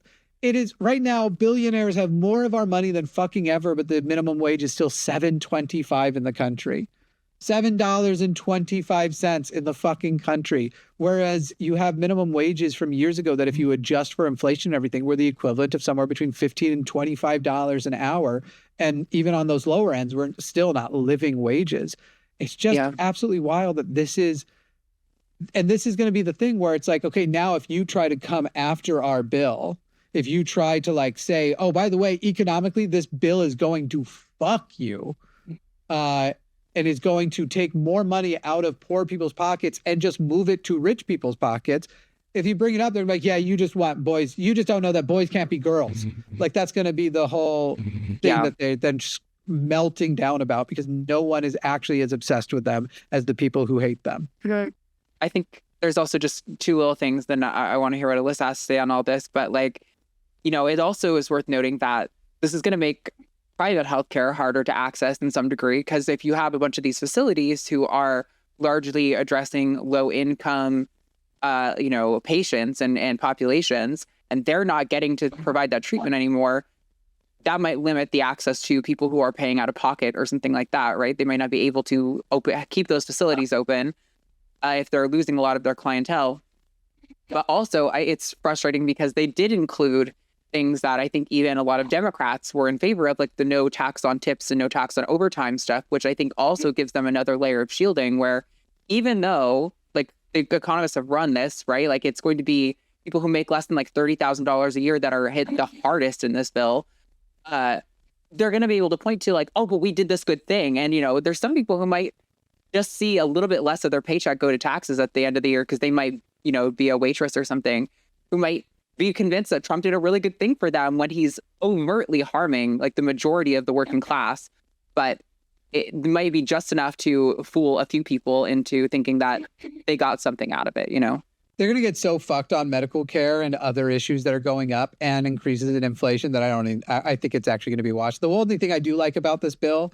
It is right now, billionaires have more of our money than fucking ever, but the minimum wage is still $7.25 in the country. $7.25 in the fucking country. Whereas you have minimum wages from years ago that, if you adjust for inflation and everything, were the equivalent of somewhere between $15 and $25 an hour. And even on those lower ends, we're still not living wages. It's just absolutely wild that this is going to be the thing where it's like, okay, now if you try to come after our bill, if you try to say, oh, by the way, economically, this bill is going to fuck you, and is going to take more money out of poor people's pockets and just move it to rich people's pockets. If you bring it up, they're like, yeah, you just want boys. You just don't know that boys can't be girls. That's going to be the whole thing that they're then just melting down about, because no one is actually as obsessed with them as the people who hate them. I think there's also just two little things that I want to hear what Alyssa has to say on all this. But it also is worth noting that this is going to make private healthcare harder to access in some degree, because if you have a bunch of these facilities who are largely addressing low income, patients and populations, and they're not getting to provide that treatment anymore, that might limit the access to people who are paying out of pocket or something like that, right? They might not be able to keep those facilities open if they're losing a lot of their clientele. But also, it's frustrating because they did include things that I think even a lot of Democrats were in favor of, like the no tax on tips and no tax on overtime stuff, which I think also gives them another layer of shielding, where even though like the economists have run this, right? Like it's going to be people who make less than like $30,000 a year that are hit the hardest in this bill. They're going to be able to point to like, oh, but we did this good thing. And, there's some people who might just see a little bit less of their paycheck go to taxes at the end of the year because they might, be a waitress or something, who might be convinced that Trump did a really good thing for them when he's overtly harming like the majority of the working class. But it might be just enough to fool a few people into thinking that they got something out of it, They're going to get so fucked on medical care and other issues that are going up and increases in inflation that I think it's actually going to be watched. The only thing I do like about this bill,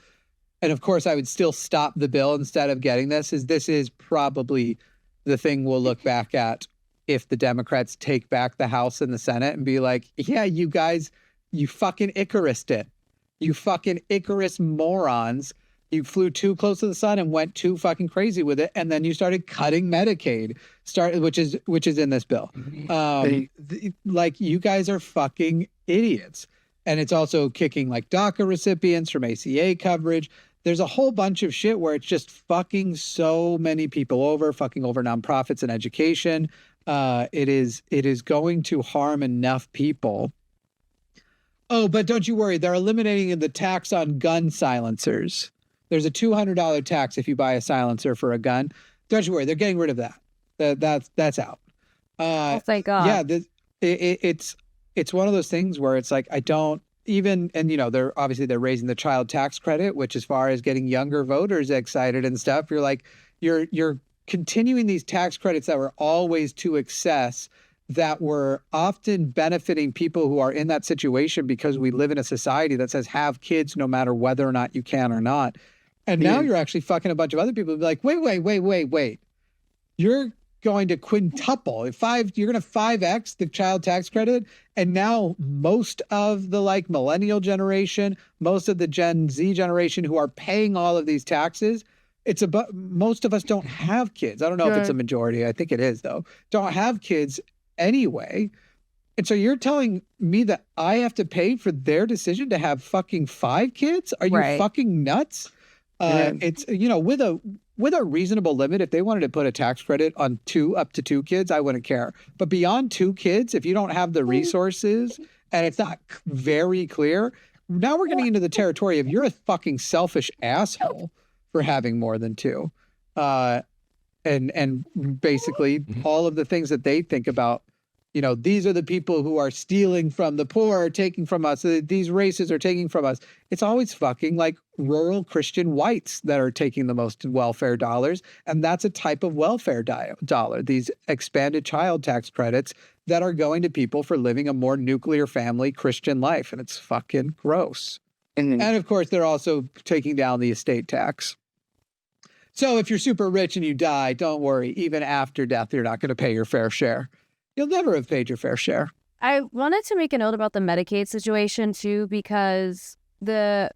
and of course I would still stop the bill instead of getting this is probably the thing we'll look back at if the Democrats take back the House and the Senate and be like, yeah, you guys, you fucking Icarused it. You fucking Icarus morons. You flew too close to the sun and went too fucking crazy with it, and then you started cutting Medicaid, which is in this bill. Like you guys are fucking idiots, and it's also kicking like DACA recipients from ACA coverage. There's a whole bunch of shit where it's just fucking so many people over, fucking over nonprofits and education. It is going to harm enough people. Oh, but don't you worry, they're eliminating the tax on gun silencers. There's a $200 tax if you buy a silencer for a gun. Don't you worry, they're getting rid of that. That's out. Oh, thank God. Yeah, it's one of those things where it's like I don't even, and they're raising the child tax credit, which as far as getting younger voters excited and stuff, you're like you're continuing these tax credits that were always to excess, that were often benefiting people who are in that situation because we live in a society that says have kids no matter whether or not you can or not. And now you're actually fucking a bunch of other people who be like, wait. You're going to quintuple. You're going to 5x the child tax credit. And now most of the like millennial generation, most of the Gen Z generation who are paying all of these taxes, most of us don't have kids. I don't know if it's a majority. I think it is though. Don't have kids anyway. And so you're telling me that I have to pay for their decision to have fucking 5 kids? Are you fucking nuts? It's, with a reasonable limit, if they wanted to put a tax credit on up to 2 kids, I wouldn't care. But beyond 2 kids, if you don't have the resources and it's not very clear, now we're getting into the territory of you're a fucking selfish asshole for having more than 2. And basically all of the things that they think about, these are the people who are stealing from the poor, taking from us. These races are taking from us. It's always fucking like rural Christian whites that are taking the most welfare dollars. And that's a type of welfare dollar, these expanded child tax credits that are going to people for living a more nuclear family Christian life. And it's fucking gross. And of course, they're also taking down the estate tax. So if you're super rich and you die, don't worry. Even after death, you're not going to pay your fair share. You'll never have paid your fair share. I wanted to make a note about the Medicaid situation too, because and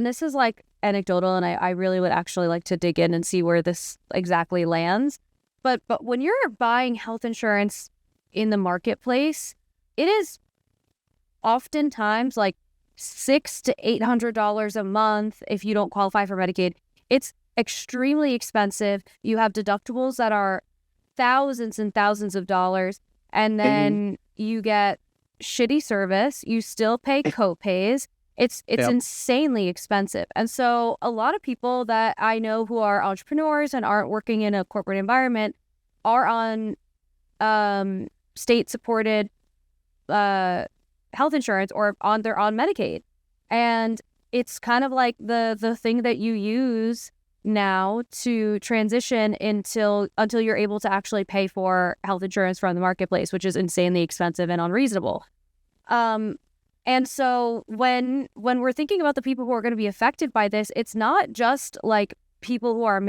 this is like anecdotal, and I really would actually like to dig in and see where this exactly lands. But when you're buying health insurance in the marketplace, it is oftentimes like $600 to $800 a month if you don't qualify for Medicaid. It's extremely expensive. You have deductibles that are thousands and thousands of dollars, and then you get shitty service. You still pay co-pays. It's insanely expensive. And so a lot of people that I know who are entrepreneurs and aren't working in a corporate environment are on state-supported health insurance, or they're on Medicaid. And it's kind of like the thing that you use now to transition until you're able to actually pay for health insurance from the marketplace, which is insanely expensive and unreasonable. And so when we're thinking about the people who are going to be affected by this, it's not just like people who are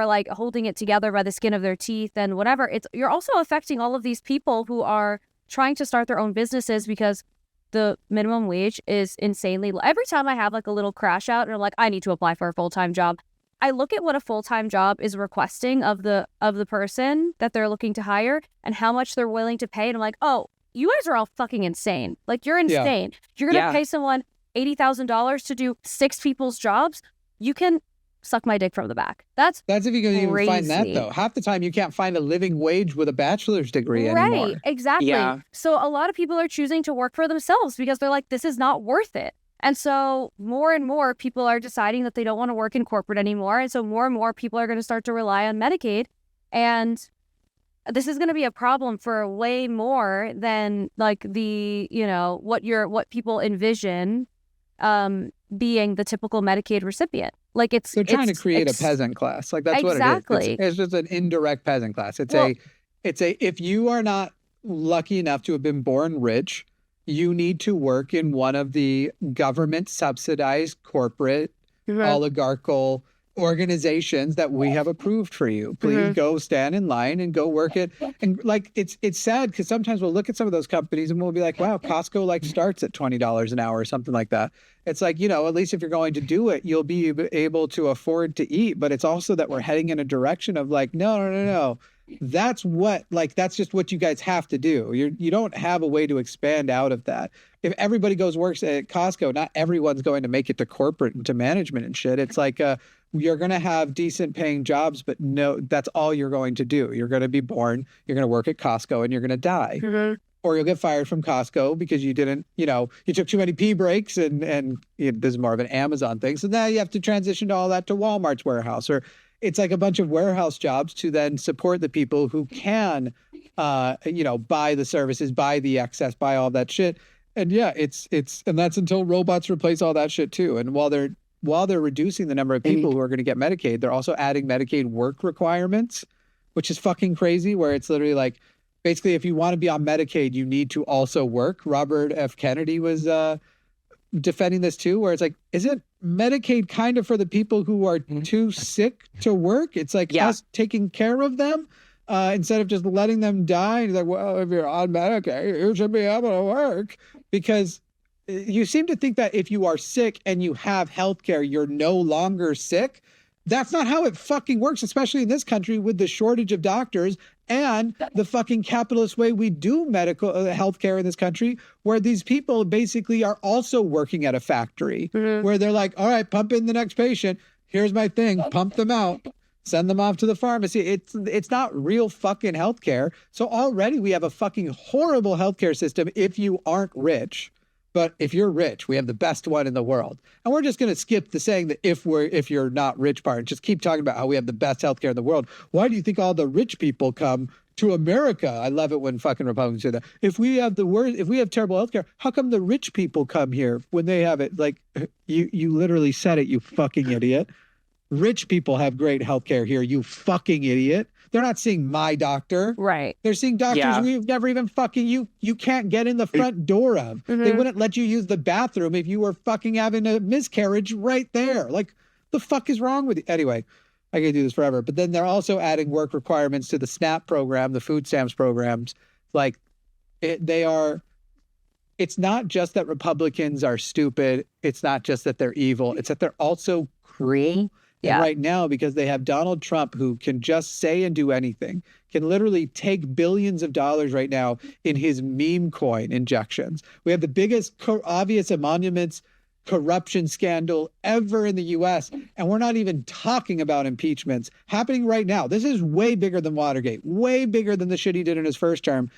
like holding it together by the skin of their teeth and whatever. You're also affecting all of these people who are trying to start their own businesses because the minimum wage is insanely low. Every time I have like a little crash out and I'm like, I need to apply for a full-time job, I look at what a full-time job is requesting of the person that they're looking to hire and how much they're willing to pay. And I'm like, oh, you guys are all fucking insane. Like, you're insane. You're going to pay someone $80,000 to do 6 people's jobs. You can suck my dick from the back. That's if you can even find that, crazy. though. Half the time you can't find a living wage with a bachelor's degree anymore. Right, exactly. Yeah. So a lot of people are choosing to work for themselves because they're like, this is not worth it. And so more and more people are deciding that they don't want to work in corporate anymore. And so more and more people are going to start to rely on Medicaid. And this is going to be a problem for way more than like the, what people envision being the typical Medicaid recipient. Like they're trying to create a peasant class. Like that's exactly. what it is. It's just an indirect peasant class. If you are not lucky enough to have been born rich, you need to work in one of the government subsidized corporate oligarchical organizations that we have approved for you. Please go stand in line and go work it. And like, it's sad because sometimes we'll look at some of those companies and we'll be like, wow, Costco like starts at $20 an hour or something like that. It's like, at least if you're going to do it, you'll be able to afford to eat. But it's also that we're heading in a direction of like, no. That's just what you guys have to do. You don't have a way to expand out of that. If everybody works at Costco, not everyone's going to make it to corporate and to management and shit. It's like you're going to have decent paying jobs, but no, that's all you're going to do. You're going to be born, you're going to work at Costco, and you're going to die. Or you'll get fired from Costco because you didn't, you took too many pee breaks and this is more of an Amazon thing. So now you have to transition to all that to Walmart's warehouse, or it's like a bunch of warehouse jobs to then support the people who can, buy the services, buy the excess, buy all that shit. And yeah, and that's until robots replace all that shit too. And while they're reducing the number of people who are going to get Medicaid, they're also adding Medicaid work requirements, which is fucking crazy, where it's literally like, basically, if you want to be on Medicaid, you need to also work. Robert F. Kennedy was defending this too, where it's like, isn't Medicaid kind of for the people who are too sick to work? It's like us taking care of them instead of just letting them die. And like, well, if you're on Medicaid, you should be able to work, because you seem to think that if you are sick and you have health care, you're no longer sick. That's not how it fucking works, especially in this country with the shortage of doctors and the fucking capitalist way we do medical healthcare in this country, where these people basically are also working at a factory where they're like, all right, pump in the next patient. Here's my thing. Pump them out. Send them off to the pharmacy. It's not real fucking healthcare. So already we have a fucking horrible healthcare system if you aren't rich. But if you're rich, we have the best one in the world. And we're just going to skip the saying that if you're not rich part, and just keep talking about how we have the best healthcare in the world. Why do you think all the rich people come to America? I love it when fucking Republicans say that. If we have terrible healthcare, how come the rich people come here when they have it? Like, you literally said it, you fucking idiot. Rich people have great healthcare here, you fucking idiot. They're not seeing my doctor. Right. They're seeing doctors we've never even fucking, you can't get in the front door of. They wouldn't let you use the bathroom if you were fucking having a miscarriage right there. Like, the fuck is wrong with you? Anyway, I could do this forever. But then they're also adding work requirements to the SNAP program, the food stamps programs. Like, it's not just that Republicans are stupid. It's not just that they're evil. It's that they're also cruel. Yeah. And right now, because they have Donald Trump, who can just say and do anything, can literally take billions of dollars right now in his meme coin injections. We have the biggest obvious emoluments corruption scandal ever in the U.S. And we're not even talking about impeachments happening right now. This is way bigger than Watergate, way bigger than the shit he did in his first term.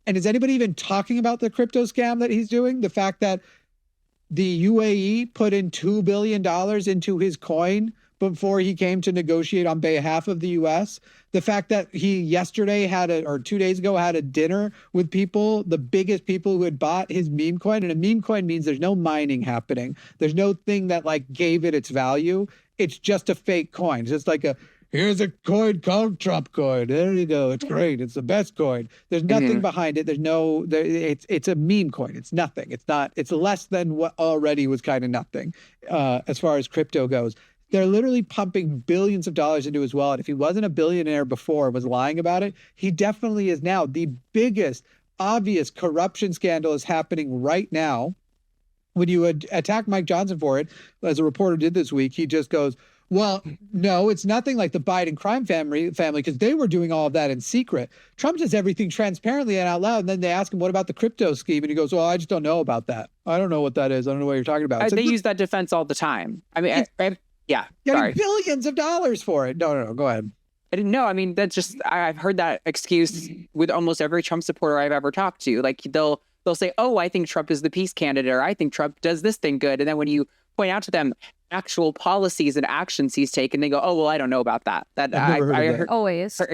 And is anybody even talking about the crypto scam that he's doing? The fact that the UAE put in $2 billion into his coin before he came to negotiate on behalf of the U.S. The fact that he yesterday 2 days ago had a dinner with people, the biggest people who had bought his meme coin. And a meme coin means there's no mining happening. There's no thing that like gave it its value. It's just a fake coin. It's just like here's a coin called Trump coin. There you go. It's great. It's the best coin. There's nothing behind it. It's a meme coin. It's nothing. It's less than what already was kind of nothing as far as crypto goes. They're literally pumping billions of dollars into his wallet. If he wasn't a billionaire before and was lying about it, he definitely is now. The biggest obvious corruption scandal is happening right now. When you attack Mike Johnson for it, as a reporter did this week, he just goes, well, no, it's nothing like the Biden crime family, because they were doing all of that in secret. Trump does everything transparently and out loud. And then they ask him, what about the crypto scheme? And he goes, well, I just don't know about that. I don't know what that is. I don't know what you're talking about. They use that defense all the time. I mean, Yeah. Getting Sorry. billions of dollars for it. No, go ahead. I didn't know. I mean, that's just, I've heard that excuse with almost every Trump supporter I've ever talked to. Like they'll say, oh, I think Trump is the peace candidate, or I think Trump does this thing good. And then when you point out to them actual policies and actions he's taken, they go, oh, well, I don't know about that. I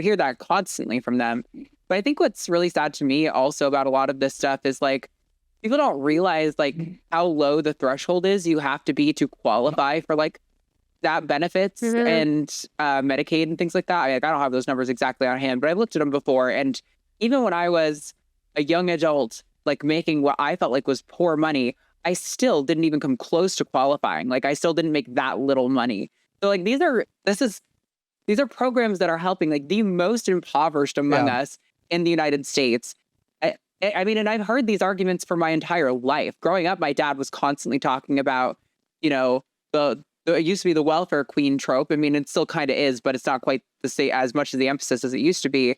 hear that constantly from them. But I think what's really sad to me also about a lot of this stuff is like, people don't realize like how low the threshold is you have to be to qualify for like that benefits and Medicaid and things like that. I don't have those numbers exactly on hand, but I've looked at them before. And even when I was a young adult, like making what I felt like was poor money, I still didn't even come close to qualifying. Like I still didn't make that little money. So like these are programs that are helping like the most impoverished among us in the United States. I mean, and I've heard these arguments for my entire life. Growing up, my dad was constantly talking about, you know, it used to be the welfare queen trope. I mean, it still kind of is, but it's not quite the same as much of the emphasis as it used to be.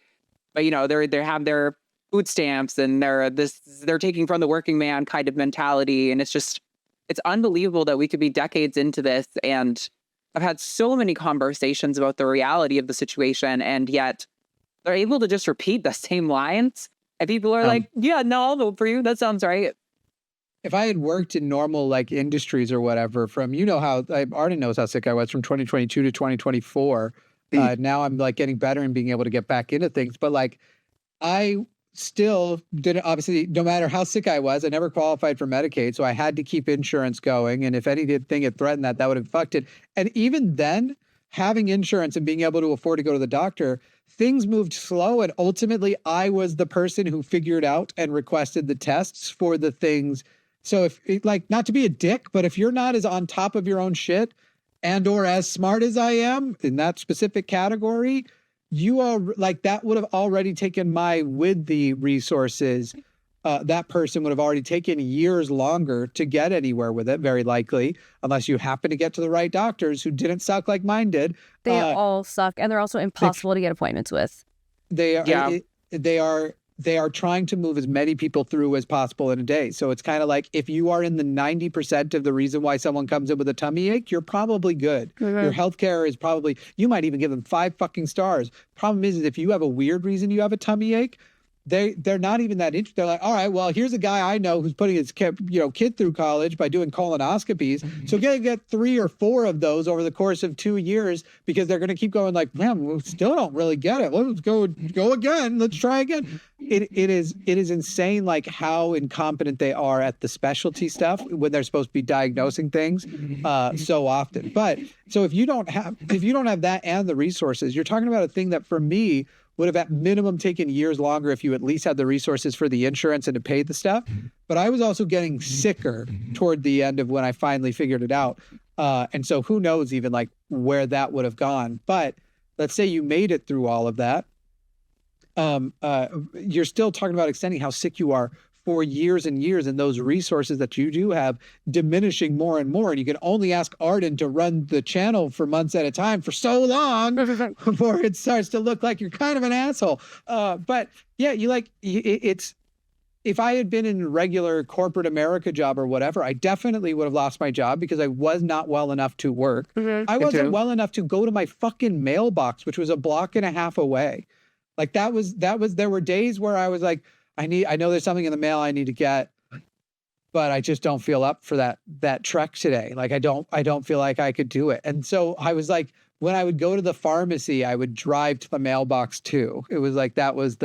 But, you know, they have their food stamps and they're taking from the working man kind of mentality. And it's unbelievable that we could be decades into this. And I've had so many conversations about the reality of the situation. And yet they're able to just repeat the same lines. And people are like, yeah, no, I'll vote for you. That sounds right. If I had worked in normal like industries or whatever from, you know, how Arden knows how sick I was from 2022 to 2024. Now I'm like getting better and being able to get back into things. But like I still didn't, obviously, no matter how sick I was, I never qualified for Medicaid. So I had to keep insurance going. And if anything had threatened that would have fucked it. And even then, having insurance and being able to afford to go to the doctor, things moved slow. And ultimately, I was the person who figured out and requested the tests for the things. So if like, not to be a dick, but if you're not as on top of your own shit and or as smart as I am in that specific category, you are like, that would have already taken with the resources. That person would have already taken years longer to get anywhere with it, very likely, unless you happen to get to the right doctors who didn't suck like mine did. They all suck, and they're also impossible to get appointments with. They are trying to move as many people through as possible in a day. So it's kind of like if you are in the 90% of the reason why someone comes in with a tummy ache, you're probably good. Your healthcare is probably, you might even give them 5 fucking stars. Problem is if you have a weird reason you have a tummy ache, they're not even that interested. They're like, all right, well, here's a guy I know who's putting his kid through college by doing colonoscopies. So get 3 or 4 of those over the course of 2 years because they're going to keep going like, man, we still don't really get it. Let's go again. Let's try again. It is insane like how incompetent they are at the specialty stuff when they're supposed to be diagnosing things so often. But so if you don't have that and the resources, you're talking about a thing that for me would have at minimum taken years longer if you at least had the resources for the insurance and to pay the stuff. But I was also getting sicker toward the end of when I finally figured it out. And so who knows even like where that would have gone. But let's say you made it through all of that. You're still talking about extending how sick you are for years and years, and those resources that you do have diminishing more and more. And you can only ask Arden to run the channel for months at a time for so long before it starts to look like you're kind of an asshole. But yeah, it's, if I had been in a regular corporate America job or whatever, I definitely would have lost my job because I was not well enough to work. I wasn't well enough to go to my fucking mailbox, which was a block and a half away. Like there were days where I was like, I know there's something in the mail I need to get, but I just don't feel up for that trek today. Like I don't feel like I could do it. And so I was like, when I would go to the pharmacy, I would drive to the mailbox too. It was like, that was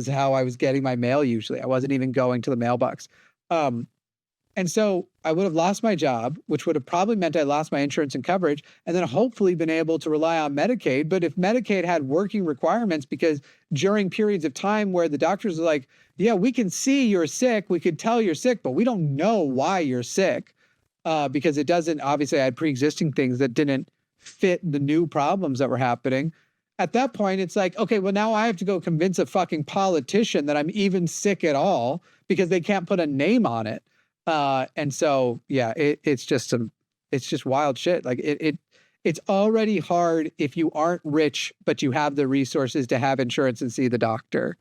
how I was getting my mail usually. I wasn't even going to the mailbox. And so I would have lost my job, which would have probably meant I lost my insurance and coverage, and then hopefully been able to rely on Medicaid. But if Medicaid had working requirements, because during periods of time where the doctors are like, yeah, we can see you're sick, we could tell you're sick, but we don't know why you're sick, because it doesn't, obviously I had pre-existing things that didn't fit the new problems that were happening. At that point, it's like, okay, well, now I have to go convince a fucking politician that I'm even sick at all because they can't put a name on it. And so, yeah, it's just wild shit. Like it's already hard if you aren't rich, but you have the resources to have insurance and see the doctor,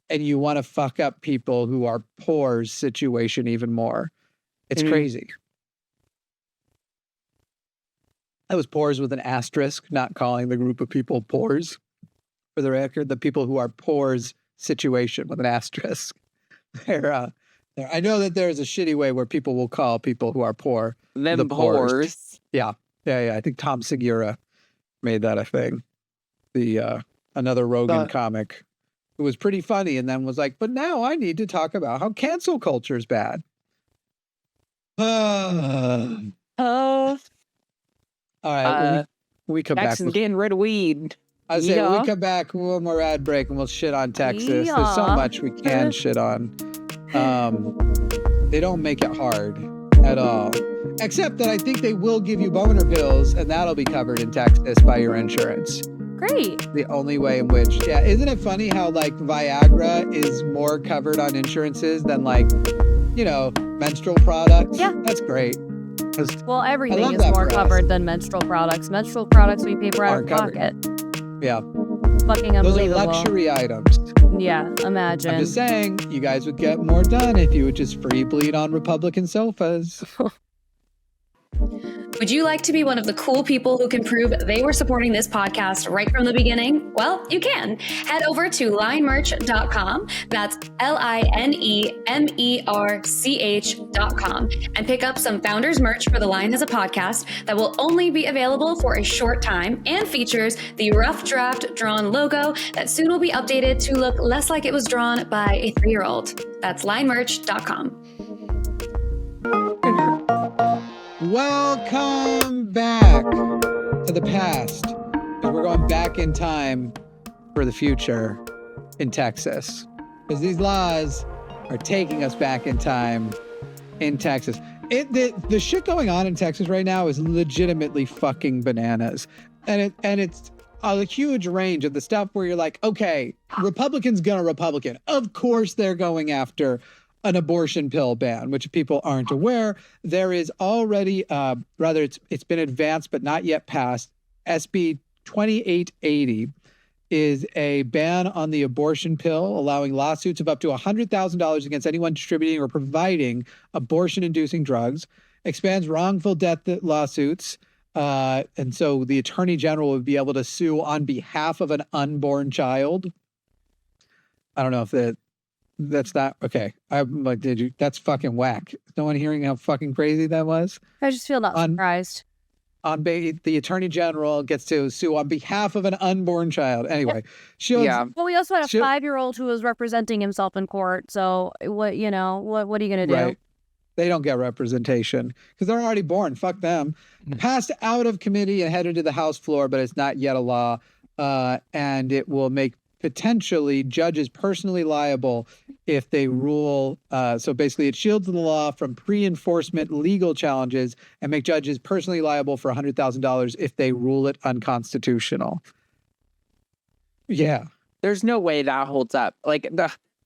and you want to fuck up people who are poor's situation even more. It's crazy. That was pores with an asterisk, not calling the group of people pores. For the record, the people who are pores situation with an asterisk. I know that there's a shitty way where people will call people who are poor Them the pores. Yeah. I think Tom Segura made that a thing. The another Rogan comic who was pretty funny and then was like, but now I need to talk about how cancel culture is bad. All right. We come back. Texas getting rid of weed. I say when we come back, one more ad break, and we'll shit on Texas. There's so much we can shit on. They don't make it hard at all. Except that I think they will give you boner pills, and that'll be covered in Texas by your insurance. Great. The only way in which, isn't it funny how like Viagra is more covered on insurances than like, menstrual products? Yeah. That's great. Well, everything is more covered than menstrual products. Menstrual products we pay for out of pocket. Yeah. Fucking unbelievable. Those are luxury items. Yeah, imagine. I'm just saying, you guys would get more done if you would just free bleed on Republican sofas. Would you like to be one of the cool people who can prove they were supporting this podcast right from the beginning? Well, you can. Head over to linemerch.com. That's LINEMERCH.com and pick up some Founders merch for The Line as a podcast that will only be available for a short time and features the rough draft drawn logo that soon will be updated to look less like it was drawn by a 3-year-old. That's linemerch.com. Welcome back to the past. We're going back in time for the future in Texas. Because these laws are taking us back in time in Texas. The shit going on in Texas right now is legitimately fucking bananas. And it's a huge range of the stuff where you're like, okay, Republicans gonna Republican. Of course they're going after an abortion pill ban, which people aren't aware. There is already, it's been advanced but not yet passed. SB 2880 is a ban on the abortion pill, allowing lawsuits of up to $100,000 against anyone distributing or providing abortion-inducing drugs, expands wrongful death lawsuits, and so the attorney general would be able to sue on behalf of an unborn child. I don't know if that's not okay. I'm like, that's fucking whack. Is no one hearing how fucking crazy that was? I just feel not surprised. The attorney general gets to sue on behalf of an unborn child. Anyway, Well, we also had a 5-year-old who was representing himself in court. So what are you gonna do? Right. They don't get representation because they're already born. Fuck them. Passed out of committee and headed to the House floor, but it's not yet a law. And it will make potentially judges personally liable if they rule. So basically it shields the law from pre-enforcement legal challenges and make judges personally liable for $100,000 if they rule it unconstitutional. Yeah. There's no way that holds up. Like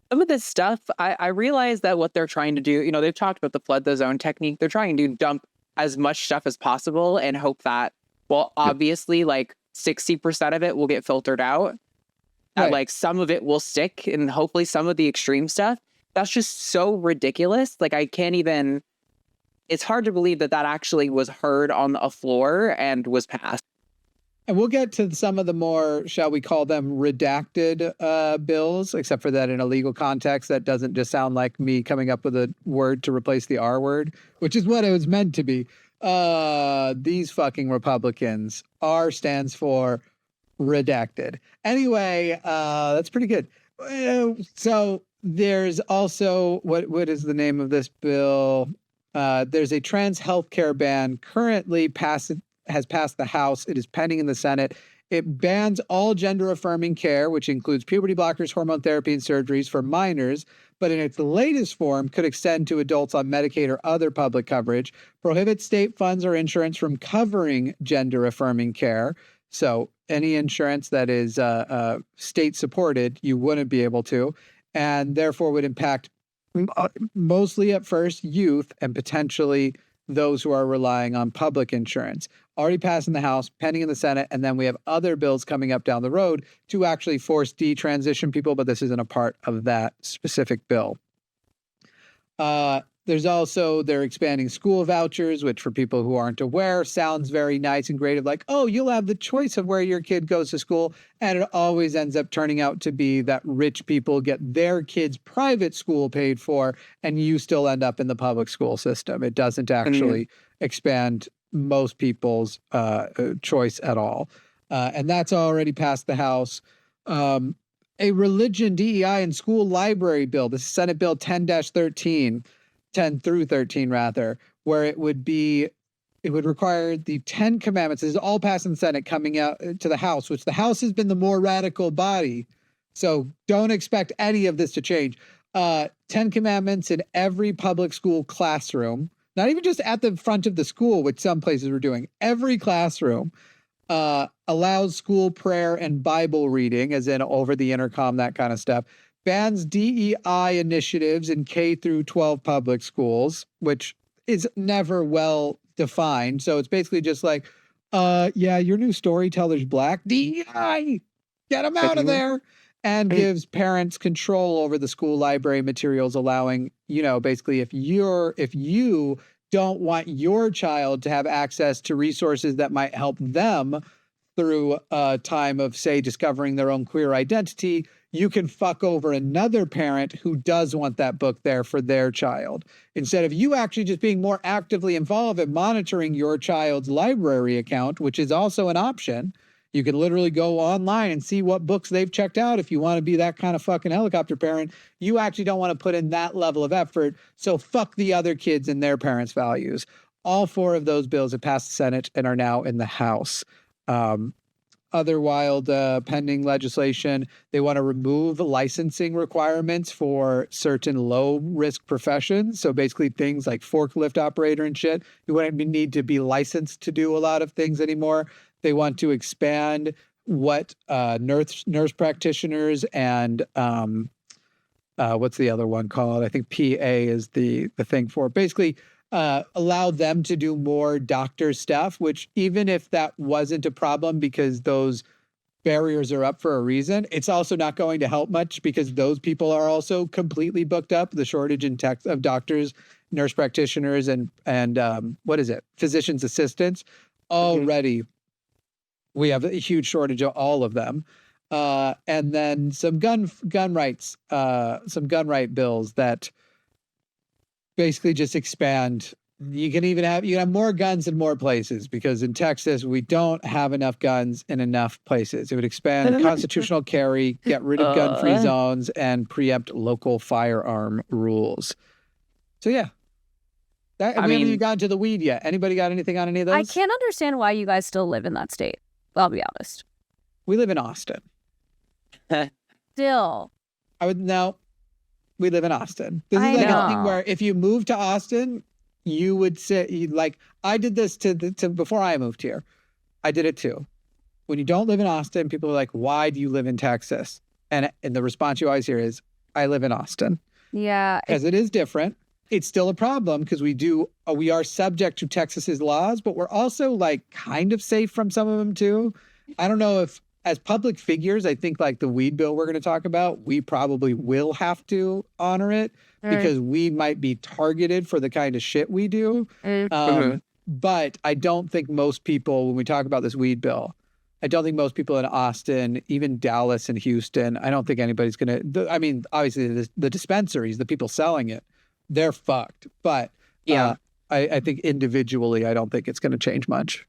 some of this stuff, I realize that what they're trying to do, they've talked about the flood the zone technique. They're trying to dump as much stuff as possible and hope that, well, obviously like 60% of it will get filtered out. Right. Like some of it will stick and hopefully some of the extreme stuff. That's just so ridiculous. Like I can't even, it's hard to believe that actually was heard on a floor and was passed. And we'll get to some of the more, shall we call them redacted bills, except for that in a legal context, that doesn't just sound like me coming up with a word to replace the R word, which is what it was meant to be. These fucking Republicans, R stands for redacted. Anyway, that's pretty good. So there's also, what is the name of this bill? There's a trans healthcare ban currently has passed the House. It is pending in the Senate. It bans all gender-affirming care, which includes puberty blockers, hormone therapy, and surgeries for minors, but in its latest form could extend to adults on Medicaid or other public coverage, prohibits state funds or insurance from covering gender-affirming care. So any insurance that is state-supported, you wouldn't be able to, and therefore would impact mostly at first youth and potentially those who are relying on public insurance. Already passed in the House, pending in the Senate, and then we have other bills coming up down the road to actually force detransition people, but this isn't a part of that specific bill. They're expanding school vouchers, which for people who aren't aware sounds very nice and great, of like, oh, you'll have the choice of where your kid goes to school. And it always ends up turning out to be that rich people get their kids' private school paid for, and you still end up in the public school system. It doesn't actually expand most people's choice at all. And that's already passed the House. A religion, DEI, and school library bill. This is Senate Bill 10-13. 10 through 13 rather, where it would require the 10 commandments. This is all passed in the Senate, coming out to the House, which the House has been the more radical body. So don't expect any of this to change. 10 commandments in every public school classroom, not even just at the front of the school, which some places were doing. Every classroom allows school prayer and Bible reading, as in over the intercom, that kind of stuff. Bans DEI initiatives in K through 12 public schools, which is never well defined. So it's basically just like, yeah, your new storyteller's black. DEI, get them out of there. And gives parents control over the school library materials, allowing, basically if you don't want your child to have access to resources that might help them through a time of, say, discovering their own queer identity, you can fuck over another parent who does want that book there for their child. Instead of you actually just being more actively involved in monitoring your child's library account, which is also an option. You can literally go online and see what books they've checked out if you want to be that kind of fucking helicopter parent. You actually don't want to put in that level of effort. So fuck the other kids and their parents' values. All 4 of those bills have passed the Senate and are now in the House. Other wild pending legislation, they want to remove licensing requirements for certain low-risk professions. So basically things like forklift operator and shit, you wouldn't need to be licensed to do a lot of things anymore. They want to expand what nurse practitioners and what's the other one called? I think PA is the thing for it. Basically, allow them to do more doctor stuff, which even if that wasn't a problem because those barriers are up for a reason, it's also not going to help much because those people are also completely booked up. The shortage in tech of doctors, nurse practitioners, and physician's assistants already. We have a huge shortage of all of them. And then some gun rights bills that basically just expand. You have more guns in more places because in Texas, we don't have enough guns in enough places. It would expand constitutional carry, get rid of gun-free zones, and preempt local firearm rules. So yeah. We haven't even gotten to the weed yet. Anybody got anything on any of those? I can't understand why you guys still live in that state. I'll be honest. We live in Austin. Still. We live in Austin. This is like a thing where if you move to Austin, you would say, like, I did this to before I moved here. I did it too. When you don't live in Austin, people are like, why do you live in Texas? And the response you always hear is, I live in Austin. Yeah. Because it is different. It's still a problem because we are subject to Texas's laws, but we're also like kind of safe from some of them too. I don't know if as public figures, I think like the weed bill we're going to talk about, we probably will have to honor it because we might be targeted for the kind of shit we do. But I don't think most people, when we talk about this weed bill, I don't think most people in Austin, even Dallas and Houston, I don't think anybody's going to, obviously the dispensaries, the people selling it, they're fucked. But I think individually, I don't think it's going to change much.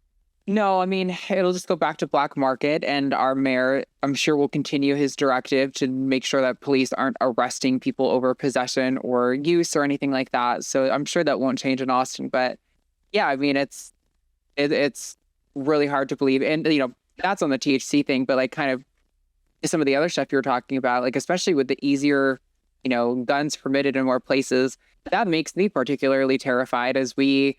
No, it'll just go back to black market, and our mayor, I'm sure, will continue his directive to make sure that police aren't arresting people over possession or use or anything like that. So I'm sure that won't change in Austin. But yeah, it's really hard to believe. And, that's on the THC thing, but like kind of some of the other stuff you're talking about, like especially with the easier, guns permitted in more places, that makes me particularly terrified as we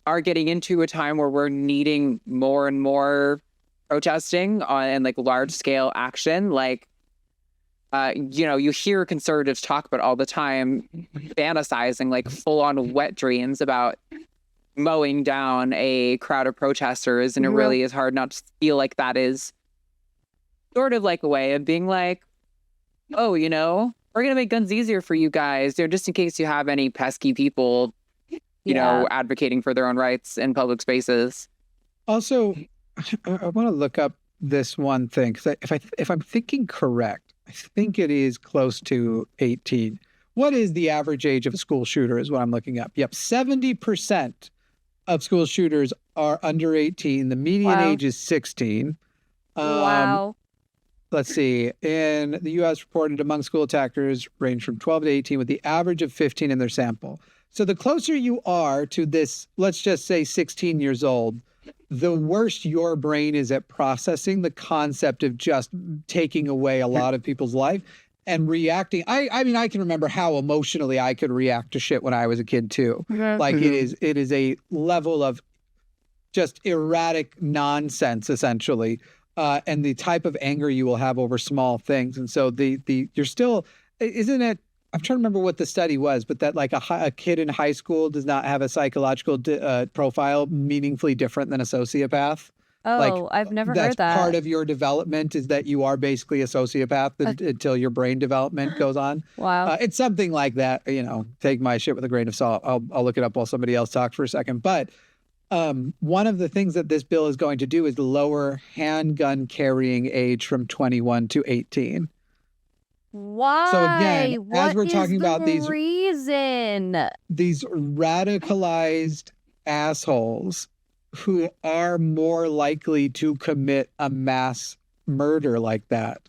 are getting into a time where we're needing more and more protesting and like large scale action. Like, you hear conservatives talk about all the time, fantasizing like full on wet dreams about mowing down a crowd of protesters. And it really is hard not to feel like that is sort of like a way of being like, oh, we're going to make guns easier for you guys, just in case you have any pesky people, you know, advocating for their own rights in public spaces. Also, I want to look up this one thing, because if I'm thinking correct, I think it is close to 18. What is the average age of a school shooter is what I'm looking up. Yep, 70% of school shooters are under 18. The median age is 16. Wow. Let's see. In the U.S., reported among school attackers range from 12 to 18 with the average of 15 in their sample. So the closer you are to this, let's just say 16 years old, the worse your brain is at processing the concept of just taking away a lot of people's life and reacting. I mean, I can remember how emotionally I could react to shit when I was a kid too. Like it is a level of just erratic nonsense, essentially. And the type of anger you will have over small things. And so you're still, isn't it, I'm trying to remember what the study was, but that like a kid in high school does not have a psychological profile meaningfully different than a sociopath. Oh, like, I've never heard that. That's part of your development, is that you are basically a sociopath until your brain development goes on. Wow. It's something like that, you know, take my shit with a grain of salt. I'll look it up while somebody else talks for a second. But one of the things that this bill is going to do is lower handgun carrying age from 21 to 18. Why? So again, as we're talking about these radicalized assholes who are more likely to commit a mass murder like that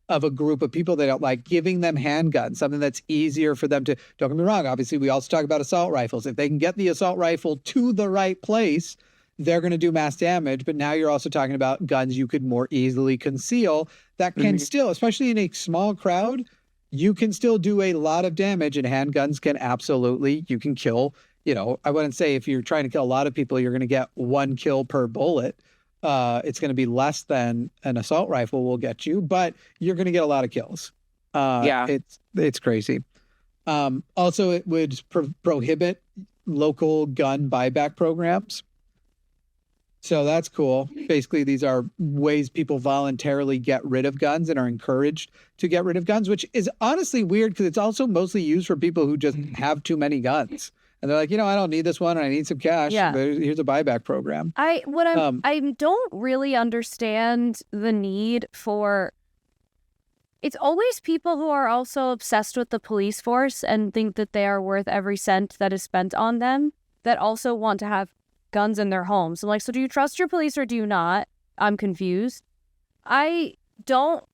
of a group of people they don't like, giving them handguns, something that's easier for them to, don't get me wrong, obviously we also talk about assault rifles. If they can get the assault rifle to the right place, they're going to do mass damage. But now you're also talking about guns you could more easily conceal that can still, especially in a small crowd, you can still do a lot of damage, and handguns can absolutely, you can kill, you know, I wouldn't say if you're trying to kill a lot of people, you're going to get 1 kill per bullet. It's going to be less than an assault rifle will get you, but you're going to get a lot of kills. It's crazy. Also, it would prohibit local gun buyback programs. So that's cool. Basically, these are ways people voluntarily get rid of guns and are encouraged to get rid of guns, which is honestly weird because it's also mostly used for people who just have too many guns. And they're like, you know, I don't need this one and I need some cash. Yeah. Here's a buyback program. I don't really understand the need for... It's always people who are also obsessed with the police force and think that they are worth every cent that is spent on them that also want to have guns in their homes. I'm like, so do you trust your police or do you not? I'm confused. I don't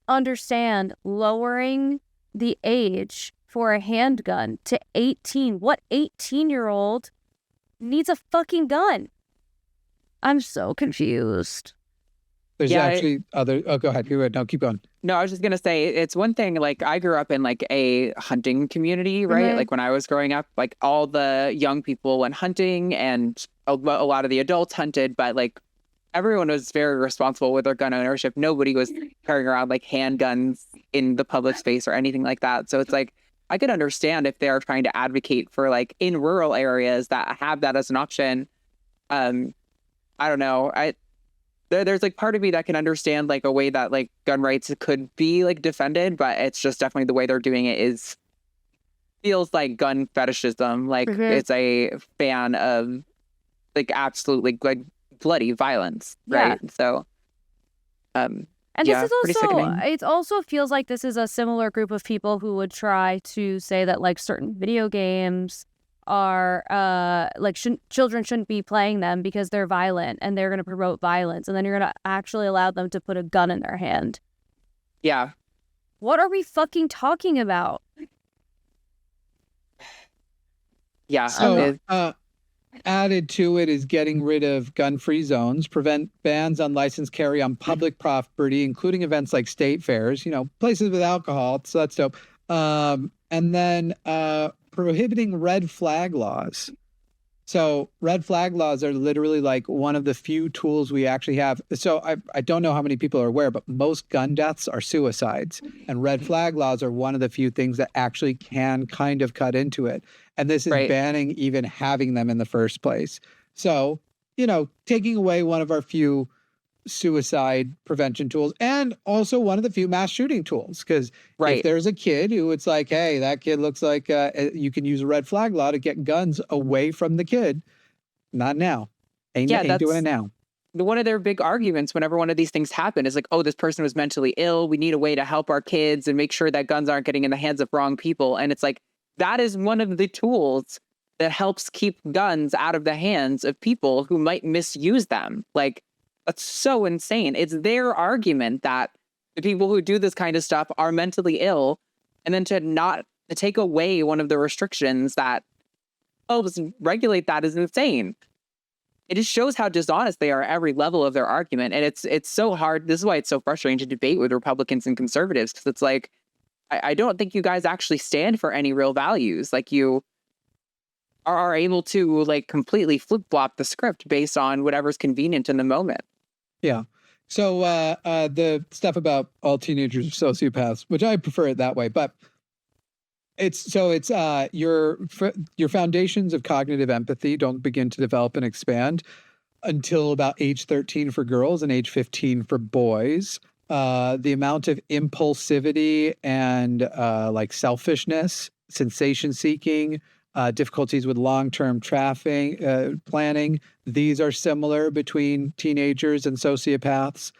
understand lowering the age for a handgun to 18. What 18-year-old needs a fucking gun? I'm so confused. There's actually other... Oh, go ahead. No, keep going. No, I was just going to say, it's one thing, like, I grew up in, like, a hunting community, right? Like, when I was growing up, like, all the young people went hunting and a lot of the adults hunted, but, like, everyone was very responsible with their gun ownership. Nobody was carrying around, like, handguns in the public space or anything like that. So it's like, I could understand if they're trying to advocate for, like, in rural areas that have that as an option. I don't know. There's like part of me that can understand like a way that like gun rights could be like defended, but it's just definitely the way they're doing it feels like gun fetishism. Like it's a fan of like absolutely like bloody violence, right? Yeah. So, and this is also, it also feels like this is a similar group of people who would try to say that like certain video games are like children shouldn't be playing them because they're violent and they're going to promote violence, and then you're going to actually allow them to put a gun in their hand. Yeah. What are we fucking talking about? Yeah. So added to it is getting rid of gun-free zones, prevent bans on licensed carry on public property, including events like state fairs, you know, places with alcohol. So that's dope. And then prohibiting red flag laws. So red flag laws are literally like one of the few tools we actually have. So I don't know how many people are aware, but most gun deaths are suicides. And red flag laws are one of the few things that actually can kind of cut into it. And this is banning even having them in the first place. So, you know, taking away one of our few suicide prevention tools, and also one of the few mass shooting tools. Because if there's a kid who it's like, hey, that kid looks like you can use a red flag law to get guns away from the kid. Not now. Ain't doing it now. One of their big arguments whenever one of these things happen is like, oh, this person was mentally ill. We need a way to help our kids and make sure that guns aren't getting in the hands of wrong people. And it's like, that is one of the tools that helps keep guns out of the hands of people who might misuse them. Like, that's so insane. It's their argument that the people who do this kind of stuff are mentally ill, and then to take away one of the restrictions that helps regulate that is insane. It just shows how dishonest they are at every level of their argument. And it's so hard. This is why it's so frustrating to debate with Republicans and conservatives, because it's like, I don't think you guys actually stand for any real values. Like, you are able to like completely flip-flop the script based on whatever's convenient in the moment. Yeah. So the stuff about all teenagers are sociopaths, which I prefer it that way, but it's your foundations of cognitive empathy don't begin to develop and expand until about age 13 for girls and age 15 for boys. The amount of impulsivity and like selfishness, sensation seeking, difficulties with long-term planning. These are similar between teenagers and sociopaths.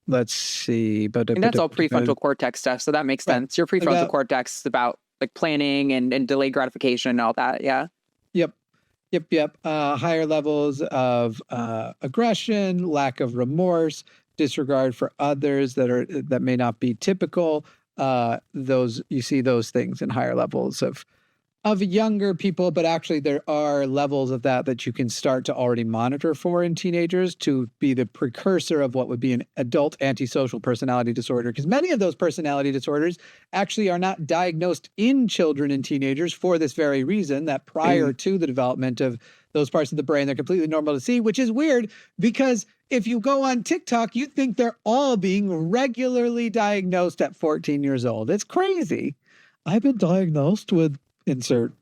Let's see. And that's all prefrontal cortex stuff, so that makes sense. Your prefrontal cortex is about like planning and delayed gratification and all that, yeah? Yep. Higher levels of aggression, lack of remorse, disregard for others that may not be typical. You see those things in higher levels of younger people, but actually there are levels of that you can start to already monitor for in teenagers to be the precursor of what would be an adult antisocial personality disorder. Because many of those personality disorders actually are not diagnosed in children and teenagers for this very reason, that prior to the development of those parts of the brain, they're completely normal to see, which is weird because if you go on TikTok, you think they're all being regularly diagnosed at 14 years old. It's crazy. I've been diagnosed with insert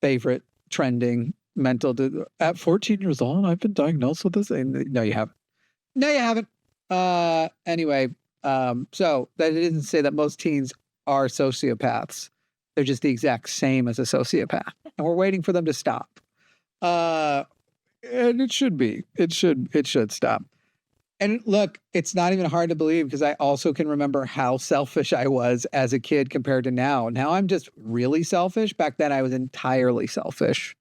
favorite trending mental at 14 years old. I've been diagnosed with this. No, you haven't. Anyway, so that didn't say that most teens are sociopaths. They're just the exact same as a sociopath, and we're waiting for them to stop. And it should be. It should stop. And look, it's not even hard to believe because I also can remember how selfish I was as a kid compared to now. Now I'm just really selfish. Back then I was entirely selfish.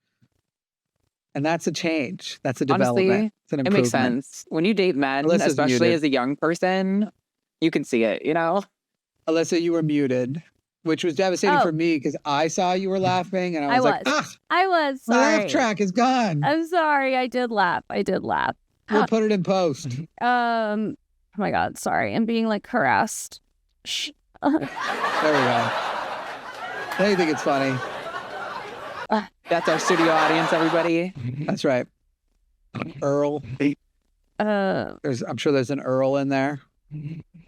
And that's a change. That's a development. Honestly, it's an improvement. It makes sense. When you date men, especially as a young person, you can see it, you know? Alyssa, you were muted, which was devastating for me because I saw you were laughing and I was I was sorry. My laugh track is gone. I'm sorry. I did laugh. We'll put it in post. Oh my God, sorry. I'm being like harassed. There we go. Now you think it's funny. That's our studio audience, everybody. That's right. Earl. I'm sure there's an Earl in there.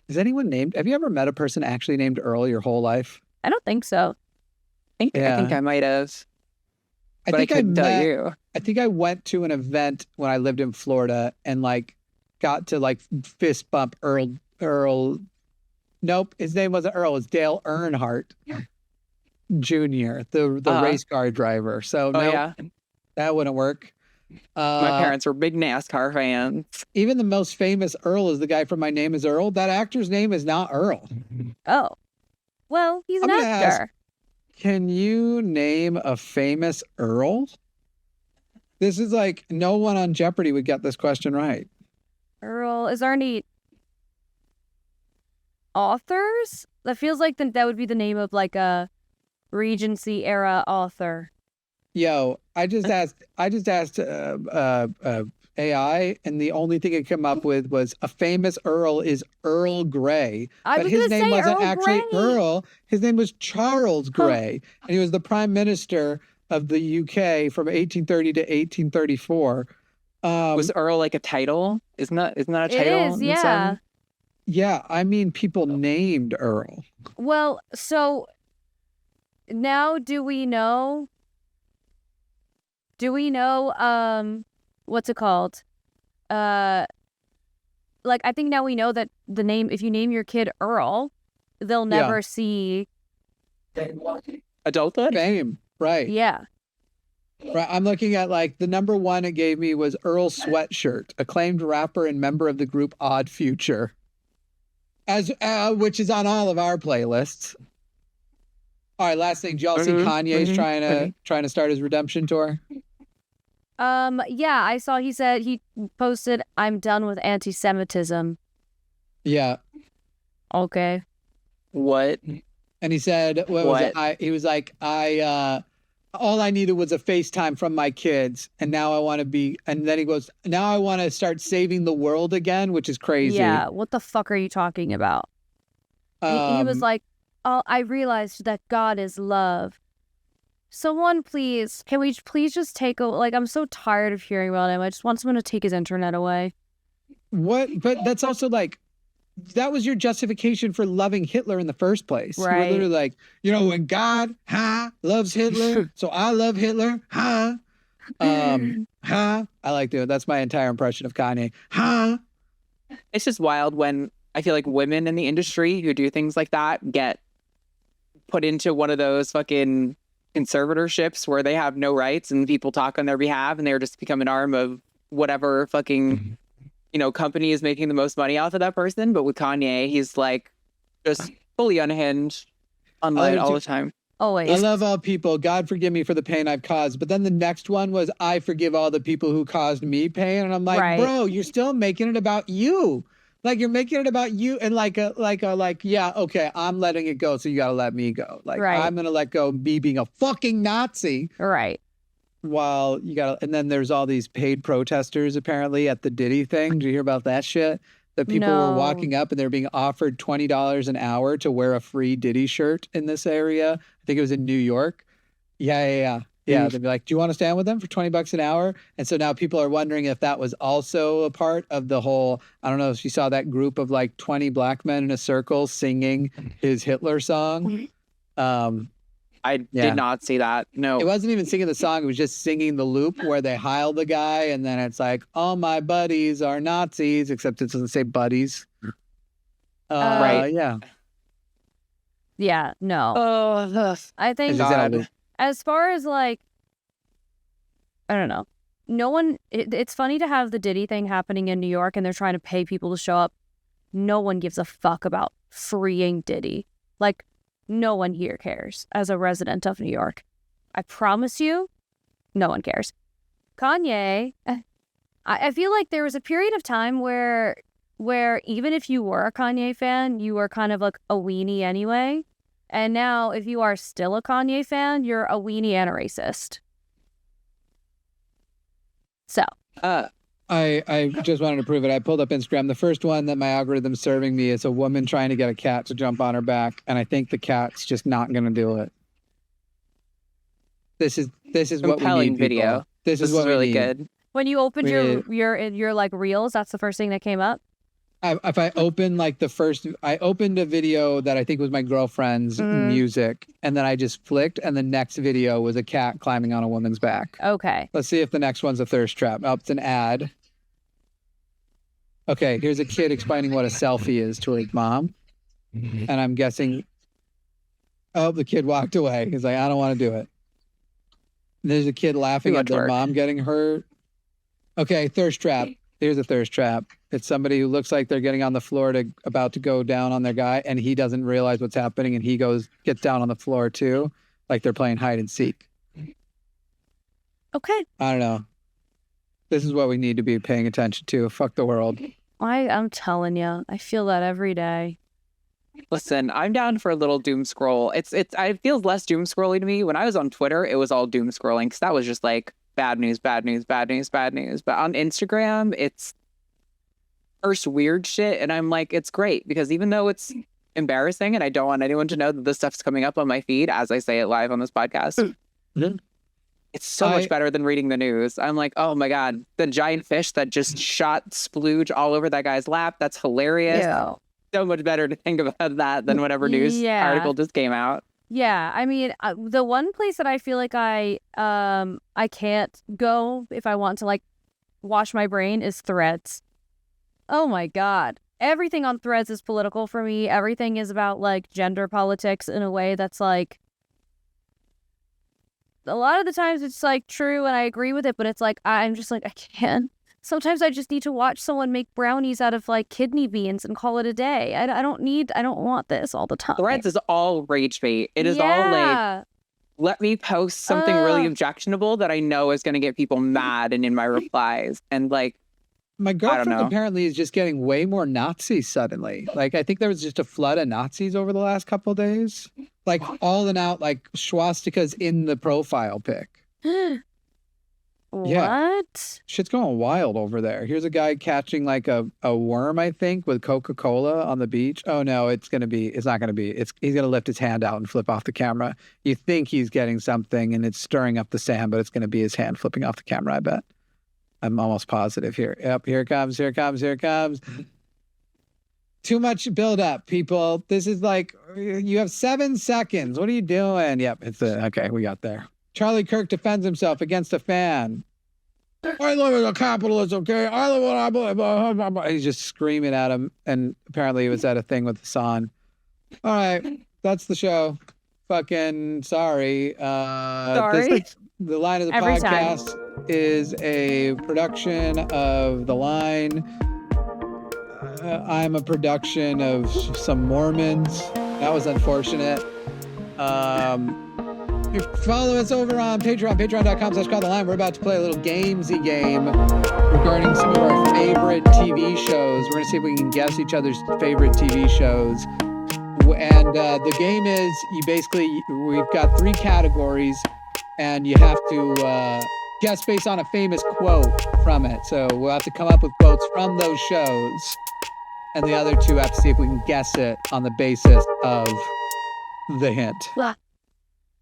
Is anyone named? Have you ever met a person actually named Earl your whole life? I don't think so. I think I might have. But I couldn't tell you. I think I went to an event when I lived in Florida and like got to like fist bump Earl. Nope, his name wasn't Earl. It was Dale Earnhardt Jr., the race car driver. So that wouldn't work. My parents were big NASCAR fans. Even the most famous Earl is the guy from My Name is Earl. That actor's name is not Earl. Oh. Well, he's an actor. Can you name a famous Earl? This is like no one on Jeopardy would get this question right. Earl, is there any authors? That feels like that would be the name of like a Regency era author. Yo, I just asked AI, and the only thing it came up with was a famous Earl is Earl Grey. But his name wasn't actually Earl. His name was Charles Grey, and he was the Prime Minister of the UK from 1830 to 1834. Was Earl like a title? Isn't that a title? It is, yeah. Yeah, I mean people named Earl. Well, so now do we know what's it called? like, I think now we know that the name, if you name your kid Earl, they'll never see adulthood fame. Right. Yeah. Right. I'm looking at like the number one it gave me was Earl Sweatshirt, acclaimed rapper and member of the group Odd Future, as which is on all of our playlists. All right, last thing, did y'all see Kanye's trying to start his redemption tour? Yeah, I saw he posted, "I'm done with anti-Semitism." Yeah. Okay. What? And he said, was it? He was like, all I needed was a FaceTime from my kids, and now I want to be. And then he goes, now I want to start saving the world again, which is crazy. Yeah. What the fuck are you talking about? He was like, "Oh, I realized that God is love. Someone please, can we please just take a, like, I'm so tired of hearing about him. I just want someone to take his internet away." What? But that's also like, that was your justification for loving Hitler in the first place. Right. You were literally like, when God, loves Hitler, so I love Hitler, I like that. That's my entire impression of Kanye, It's just wild when I feel like women in the industry who do things like that get put into one of those fucking conservatorships where they have no rights and people talk on their behalf and they're just become an arm of whatever fucking, company is making the most money off of that person. But with Kanye, he's like just fully unhinged, unlight all the time. Always. I love all people. God forgive me for the pain I've caused. But then the next one was, I forgive all the people who caused me pain. And I'm like, bro, you're still making it about you. Like, you're making it about you, and yeah, okay, I'm letting it go, so you gotta let me go. Like, I'm gonna let go me being a fucking Nazi. Right. While and then there's all these paid protesters apparently at the Diddy thing. Did you hear about that shit? That people were walking up and they're being offered $20 an hour to wear a free Diddy shirt in this area. I think it was in New York. Yeah. They'd be like, "Do you want to stand with them for $20 an hour?" And so now people are wondering if that was also a part of the whole, I don't know if you saw that group of like 20 black men in a circle singing his Hitler song. I did not see that. No. It wasn't even singing the song. It was just singing the loop where they heil the guy. And then it's like, all my buddies are Nazis, except it doesn't say buddies. Right. Yeah. Yeah, no. Oh, I think as far as like, I don't know, no one, it's funny to have the Diddy thing happening in New York and they're trying to pay people to show up. No one gives a fuck about freeing Diddy. Like, no one here cares as a resident of New York. I promise you, no one cares. Kanye, I feel like there was a period of time where even if you were a Kanye fan, you were kind of like a weenie anyway. And now, if you are still a Kanye fan, you're a weenie and a racist. So. I just wanted to prove it. I pulled up Instagram. The first one that my algorithm's serving me is a woman trying to get a cat to jump on her back, and I think the cat's just not going to do it. This is what we need, video. People. This is what really we need. good. When you opened your like reels, that's the first thing that came up. If I open I opened a video that I think was my girlfriend's music, and then I just flicked, and the next video was a cat climbing on a woman's back. Okay. Let's see if the next one's a thirst trap. Oh, it's an ad. Okay, here's a kid explaining what a selfie is to his mom, and I'm guessing. Oh, the kid walked away. He's like, I don't want to do it. There's a kid laughing at their mom getting hurt. Okay, thirst trap. Here's a thirst trap. It's somebody who looks like they're getting on the floor about to go down on their guy, and he doesn't realize what's happening, and he gets down on the floor too, like they're playing hide and seek. Okay. I don't know. This is what we need to be paying attention to. Fuck the world. I'm telling you, I feel that every day. Listen, I'm down for a little doom scroll. It feels less doom scrolly to me. When I was on Twitter, it was all doom scrolling because that was just like bad news, bad news, bad news, bad news. But on Instagram, it's first weird shit, and I'm like, it's great because even though it's embarrassing and I don't want anyone to know that this stuff's coming up on my feed as I say it live on this podcast, it's so much better than reading the news. I'm like, oh my God, the giant fish that just shot splooge all over that guy's lap. That's hilarious. Yeah. So much better to think about that than whatever news article just came out. Yeah, I mean, the one place that I feel like I can't go if I want to like wash my brain is Threads. Oh my God. Everything on Threads is political for me. Everything is about like gender politics in a way that's like, a lot of the times it's like true and I agree with it, but it's like, I'm just like, I can't. Sometimes I just need to watch someone make brownies out of like kidney beans and call it a day. I don't want this all the time. Threads is all rage bait. It is all like, let me post something really objectionable that I know is going to get people mad and in my replies. And like, my girlfriend apparently is just getting way more Nazis suddenly. Like, I think there was just a flood of Nazis over the last couple of days. Like, all and out, like, swastikas in the profile pic. What? Shit's going wild over there. Here's a guy catching, like, a worm, I think, with Coca-Cola on the beach. Oh, no, it's not going to be. He's going to lift his hand out and flip off the camera. You think he's getting something, and it's stirring up the sand, but it's going to be his hand flipping off the camera, I bet. I'm almost positive here. Yep, here it comes. Too much build up, people. This is like, you have 7 seconds. What are you doing? Yep, okay, we got there. Charlie Kirk defends himself against a fan. I live in a capitalist, okay? I live what I believe. He's just screaming at him, and apparently he was at a thing with Hassan. All right, that's the show. Fucking sorry. Sorry. The Line of the Every podcast time. Is a production of The Line. I'm a production of some Mormons. That was unfortunate. Follow us over on Patreon, patreon.com/calltheline. We're about to play a little gamesy game regarding some of our favorite TV shows. We're going to see if we can guess each other's favorite TV shows. And the game is, we've got 3 categories, and you have to guess based on a famous quote from it. So we'll have to come up with quotes from those shows, and the other 2 have to see if we can guess it on the basis of the hint.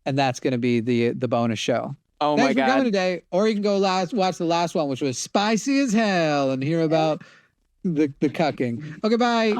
And that's going to be the bonus show. Oh Thanks my God. for coming today. Or you can go watch the last one, which was spicy as hell, and hear about the cucking. Okay, bye.